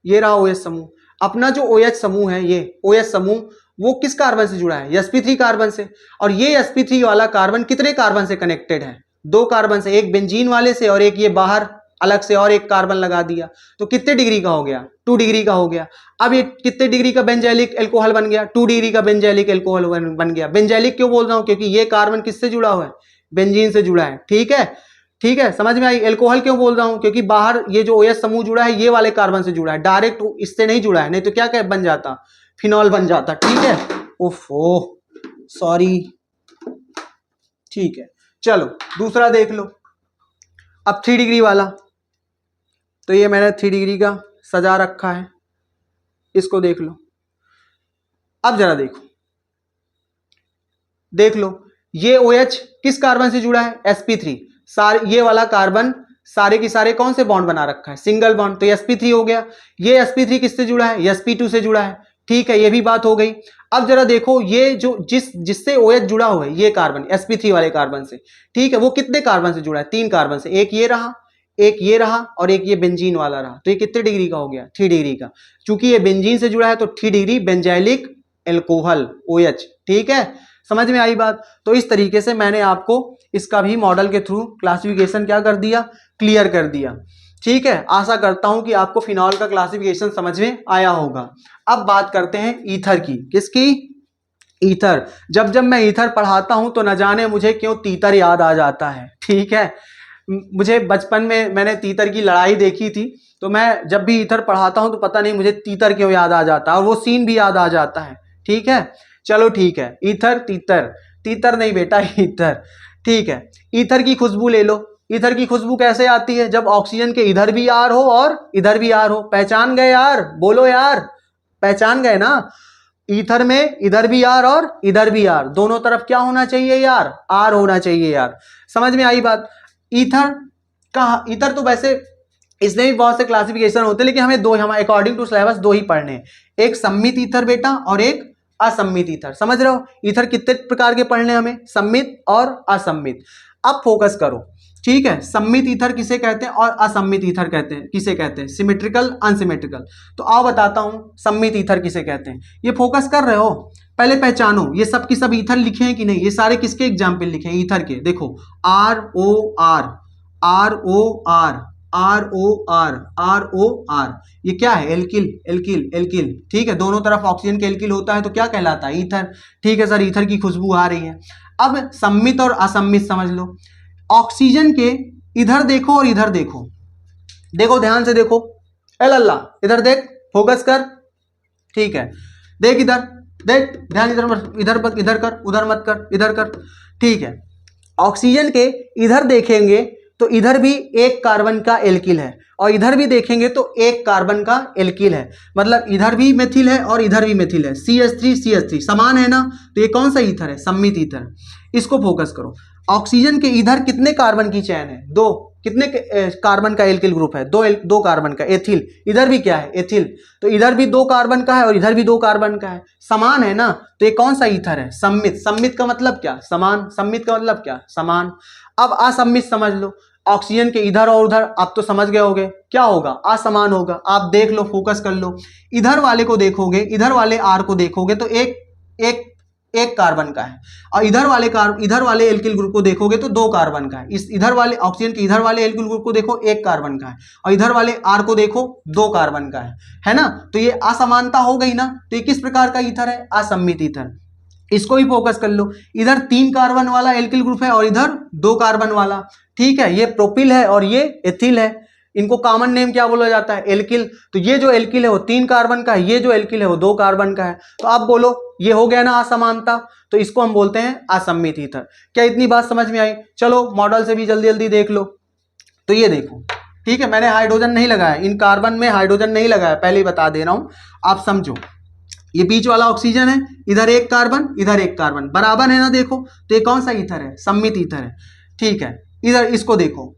ये रहा OH समूह, अपना जो OH समूह है, ये OH समूह वो किस कार्बन से जुड़ा है, sp3 कार्बन से। और ये sp3 वाला कार्बन कितने कार्बन से कनेक्टेड है, 2 कार्बन से, एक बेंजीन वाले से और एक ये बाहर अलग से और एक कार्बन लगा दिया, तो कितने डिग्री का हो गया, 2 डिग्री का हो गया। अब ये कितने डिग्री का बेंजैलिक एल्कोहल बन गया, 2 डिग्री का बेंजैलिक एल्कोहल बन गया। बेंजैलिक क्यों बोल रहा हूं, क्योंकि ये कार्बन किससे जुड़ा हुआ है, बेंजीन से जुड़ा है, ठीक है, ठीक है, समझ में आई। एल्कोहल क्यों बोल रहा हूं, क्योंकि बाहर ये जो OH समूह जुड़ा है ये वाले कार्बन से जुड़ा है, डायरेक्ट इससे नहीं जुड़ा है, नहीं तो क्या बन जाता, फिनॉल बन जाता, ठीक है। ओफो सॉरी, ठीक है। चलो दूसरा देख लो, अब 3 डिग्री वाला, तो ये मैंने 3 डिग्री का सजा रखा है, इसको देख लो। अब जरा देखो, देख लो, ये OH किस कार्बन से जुड़ा है, sp3। सारे ये वाला कार्बन सारे की सारे कौन से बॉन्ड बना रखा है, सिंगल बॉन्ड, तो sp3 हो गया। ये sp3 किससे जुड़ा है, sp2 से जुड़ा है, ठीक है, ये भी बात हो गई। अब जरा देखो, ये जो जिससे OH जुड़ा हुआ है, ये कार्बन sp3 वाले कार्बन से, ठीक है, वो कितने कार्बन से जुड़ा है, 3 कार्बन से, एक ये रहा, एक ये रहा और एक ये बेंजीन वाला रहा, तो ये कितने डिग्री का हो गया, 3 डिग्री का। चूंकि ये बेंजीन से जुड़ा है तो 3 डिग्री बेंजैलिक एल्कोहल OH, ठीक है, समझ में आई बात। तो इस तरीके से मैंने आपको इसका भी मॉडल के थ्रू क्लासिफिकेशन क्या कर दिया, क्लियर कर दिया, ठीक है। आशा करता हूं कि आपको फिनॉल का क्लासिफिकेशन समझ में आया होगा। अब बात करते हैं ईथर की, किसकी, ईथर। जब जब मैं ईथर पढ़ाता हूं तो न जाने मुझे क्यों तीतर याद आ जाता है, ठीक है। मुझे बचपन में मैंने तीतर की लड़ाई देखी थी, तो मैं जब भी ईथर पढ़ाता हूं तो पता नहीं मुझे तीतर क्यों याद आ जाता है, और वो सीन भी याद आ जाता है, ठीक है। चलो ठीक है, ईथर तीतर, तीतर नहीं बेटा ईथर, ठीक है। ईथर की खुशबू ले लो, ईथर की खुशबू कैसे आती है, जब ऑक्सीजन के इधर भी आर हो और इधर भी आर हो, पहचान गए यार, बोलो यार, पहचान गए ना। ईथर में इधर भी आर और इधर भी आर, दोनों तरफ क्या होना चाहिए यार, आर होना चाहिए यार, समझ में आई बात। ईथर का, ईथर तो वैसे इसमें भी बहुत से क्लासिफिकेशन होते हैं, लेकिन हमें दो, हम अकॉर्डिंग टू सिलेबस 2 ही पढ़ने हैं, एक सम्मित ईथर बेटा और एक असम्मित ईथर, समझ रहे हो। ईथर कितने प्रकार के पढ़ने हमें, सम्मित और असम्मित। अब फोकस करो, ठीक है। सम्मित ईथर किसे कहते हैं और असम्मित ईथर कहते हैं किसे कहते हैं, सिमेट्रिकल अनसिमेट्रिकल। तो आओ बताता हूं सम्मित ईथर किसे कहते हैं। ये फोकस कर रहे हो, पहले पहचानो ये सब की सब ईथर लिखे हैं कि नहीं, ये सारे किसके एग्जाम्पल लिखे हैं ईथर के, देखो ROR ROR ROR ROR, ये क्या है, एल्किल एल्किल एल्किल, ठीक है। दोनों तरफ ऑक्सीजन के एल्किल होता है तो क्या कहलाता है, ईथर, ठीक है सर। ईथर की खुशबू आ रही है। अब सम्मित और असम्मित समझ लो। ऑक्सीजन के इधर देखो और इधर देखो, देखो ध्यान से देखो, ए लल्ला इधर देख, फोकस कर, ठीक है, देख इधर, देख ध्यान इधर मत, इधर कर, उधर मत कर, इधर कर, ठीक है। ऑक्सीजन के इधर देखेंगे तो इधर भी एक कार्बन का एल्किल है और इधर भी देखेंगे तो एक कार्बन का एल्किल है, मतलब इधर भी मेथिल है और इधर भी मेथिल है, CH3 समान है ना। तो ये कौन सा ईथर है? सम्मित ईथर। इसको फोकस करो। ऑक्सीजन के इधर कितने कार्बन की चैन है? 2। कितने कार्बन का एल्किल ग्रुप है? 2 कार्बन का, एथिल। इधर भी क्या है? एथिल। तो इधर भी 2 कार्बन का है और इधर भी 2 कार्बन का है, समान है ना। तो ये कौन सा ईथर है? सम्मित। सम्मित का मतलब क्या? समान। सम्मित का मतलब क्या? समान। अब असम्मित समझ लो। ऑक्सीजन के इधर और उधर आप तो समझ गए होगे क्या होगा? असमान होगा। आप देख लो, फोकस कर लो, इधर वाले को देखोगे, इधर वाले आर को देखोगे तो एक कार्बन का है और इधर वाले एल्किल ग्रुप को देखोगे तो 2 कार्बन का है। इस इधर वाले ऑक्सीजन के इधर वाले एल्किल ग्रुप को देखो 1 कार्बन का है और इधर वाले आर को देखो 2 कार्बन का है ना। तो ये असमानता हो गई ना। तो ये किस प्रकार का ईथर है? असम्मित ईथर। इसको भी फोकस कर लो। इधर 3 कार्बन वाला एल्किल ग्रुप है और इधर 2 कार्बन वाला, ठीक है। ये प्रोपिल है और ये एथिल है। इनको कॉमन नेम क्या बोला जाता है? एल्किल। तो ये जो एल्किल है वो 3 कार्बन का है, ये जो एल्किल है वो 2 कार्बन का है। तो आप बोलो ये हो गया ना असमानता। तो इसको हम बोलते हैं असम्मित ईथर। क्या इतनी बात समझ में आई? चलो मॉडल से भी जल्दी जल्दी देख लो। तो ये देखो, ठीक है, मैंने हाइड्रोजन नहीं लगाया, इन कार्बन में हाइड्रोजन नहीं लगाया, पहले ही बता दे रहा हूं, आप समझो। ये बीच वाला ऑक्सीजन है, इधर 1 कार्बन, इधर 1 कार्बन, बराबर है ना। देखो तो ये कौन सा ईथर है? सम्मित ईथर है, ठीक है। इधर इसको देखो,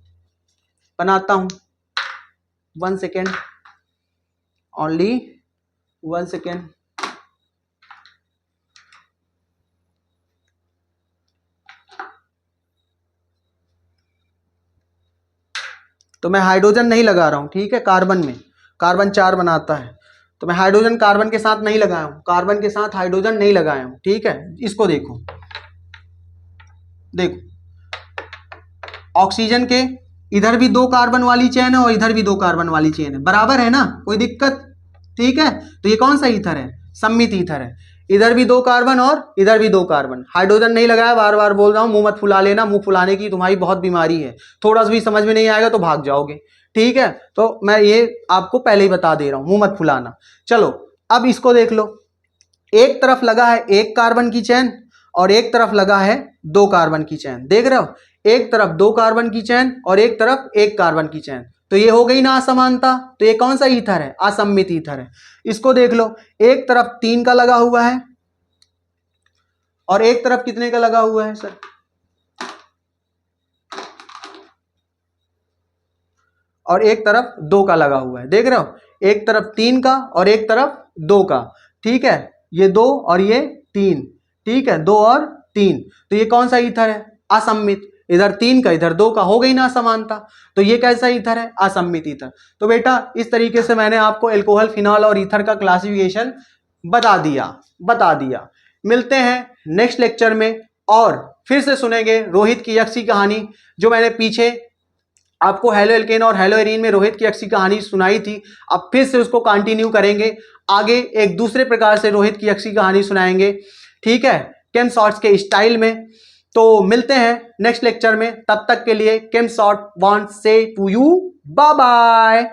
बनाता हूं, 1 सेकेंड, ओनली 1 सेकेंड। तो मैं हाइड्रोजन नहीं लगा रहा हूं, ठीक है। कार्बन में कार्बन 4 बनाता है, तो मैं हाइड्रोजन कार्बन के साथ नहीं लगाया हूं, कार्बन के साथ हाइड्रोजन नहीं लगाया हूं, ठीक है। इसको देखो, देखो ऑक्सीजन के इधर भी 2 कार्बन वाली चेन है और इधर भी 2 कार्बन वाली चेन है, बराबर है ना, कोई दिक्कत? ठीक है। तो ये कौन सा ईथर है? सम्मित ईथर है। इधर भी 2 कार्बन और इधर भी 2 कार्बन। हाइड्रोजन नहीं लगाया, बार बार बोल रहा हूं, मुंह मत फुला लेना, मुंह फुलाने की तुम्हारी बहुत बीमारी है, थोड़ा सा भी समझ में नहीं आएगा तो भाग जाओगे, ठीक है। तो मैं ये आपको पहले ही बता दे रहा हूं, मुंह मत फुलाना। चलो अब इसको देख लो, एक तरफ लगा है 1 कार्बन की चैन और एक तरफ लगा है 2 कार्बन की चैन, देख रहे हो? एक तरफ 2 कार्बन की चैन और एक तरफ 1 कार्बन की चैन। तो ये हो गई ना असमानता। तो ये कौन सा ईथर है? असम्मित ईथर है। इसको देख लो, एक तरफ 3 का लगा हुआ है और एक तरफ कितने का लगा हुआ है सर? और एक तरफ 2 का लगा हुआ है, देख रहे हो? एक तरफ 3 का और एक तरफ 2 का, ठीक है। ये 2 और ये 3, ठीक है, 2 और 3। तो ये कौन सा ईथर है? असम्मित। इधर 3 का इधर 2 का, हो गई ना समानता। तो ये कैसा ईथर है? असम्मित ईथर। तो बेटा इस तरीके से मैंने आपको एल्कोहल, फिनॉल और ईथर का क्लासिफिकेशन बता दिया। मिलते हैं नेक्स्ट लेक्चर में और फिर से सुनेंगे रोहित की यक्षी कहानी, जो मैंने पीछे आपको हेलो एल्केन और हेलो एरीन में रोहित की यक्षी कहानी सुनाई थी। अब फिर से उसको कंटिन्यू करेंगे, आगे एक दूसरे प्रकार से रोहित की यक्षी कहानी सुनाएंगे, ठीक है, केम शॉर्ट्स के स्टाइल में। तो मिलते हैं नेक्स्ट लेक्चर में, तब तक के लिए केम शॉर्ट वांट से टू यू बाय बाय।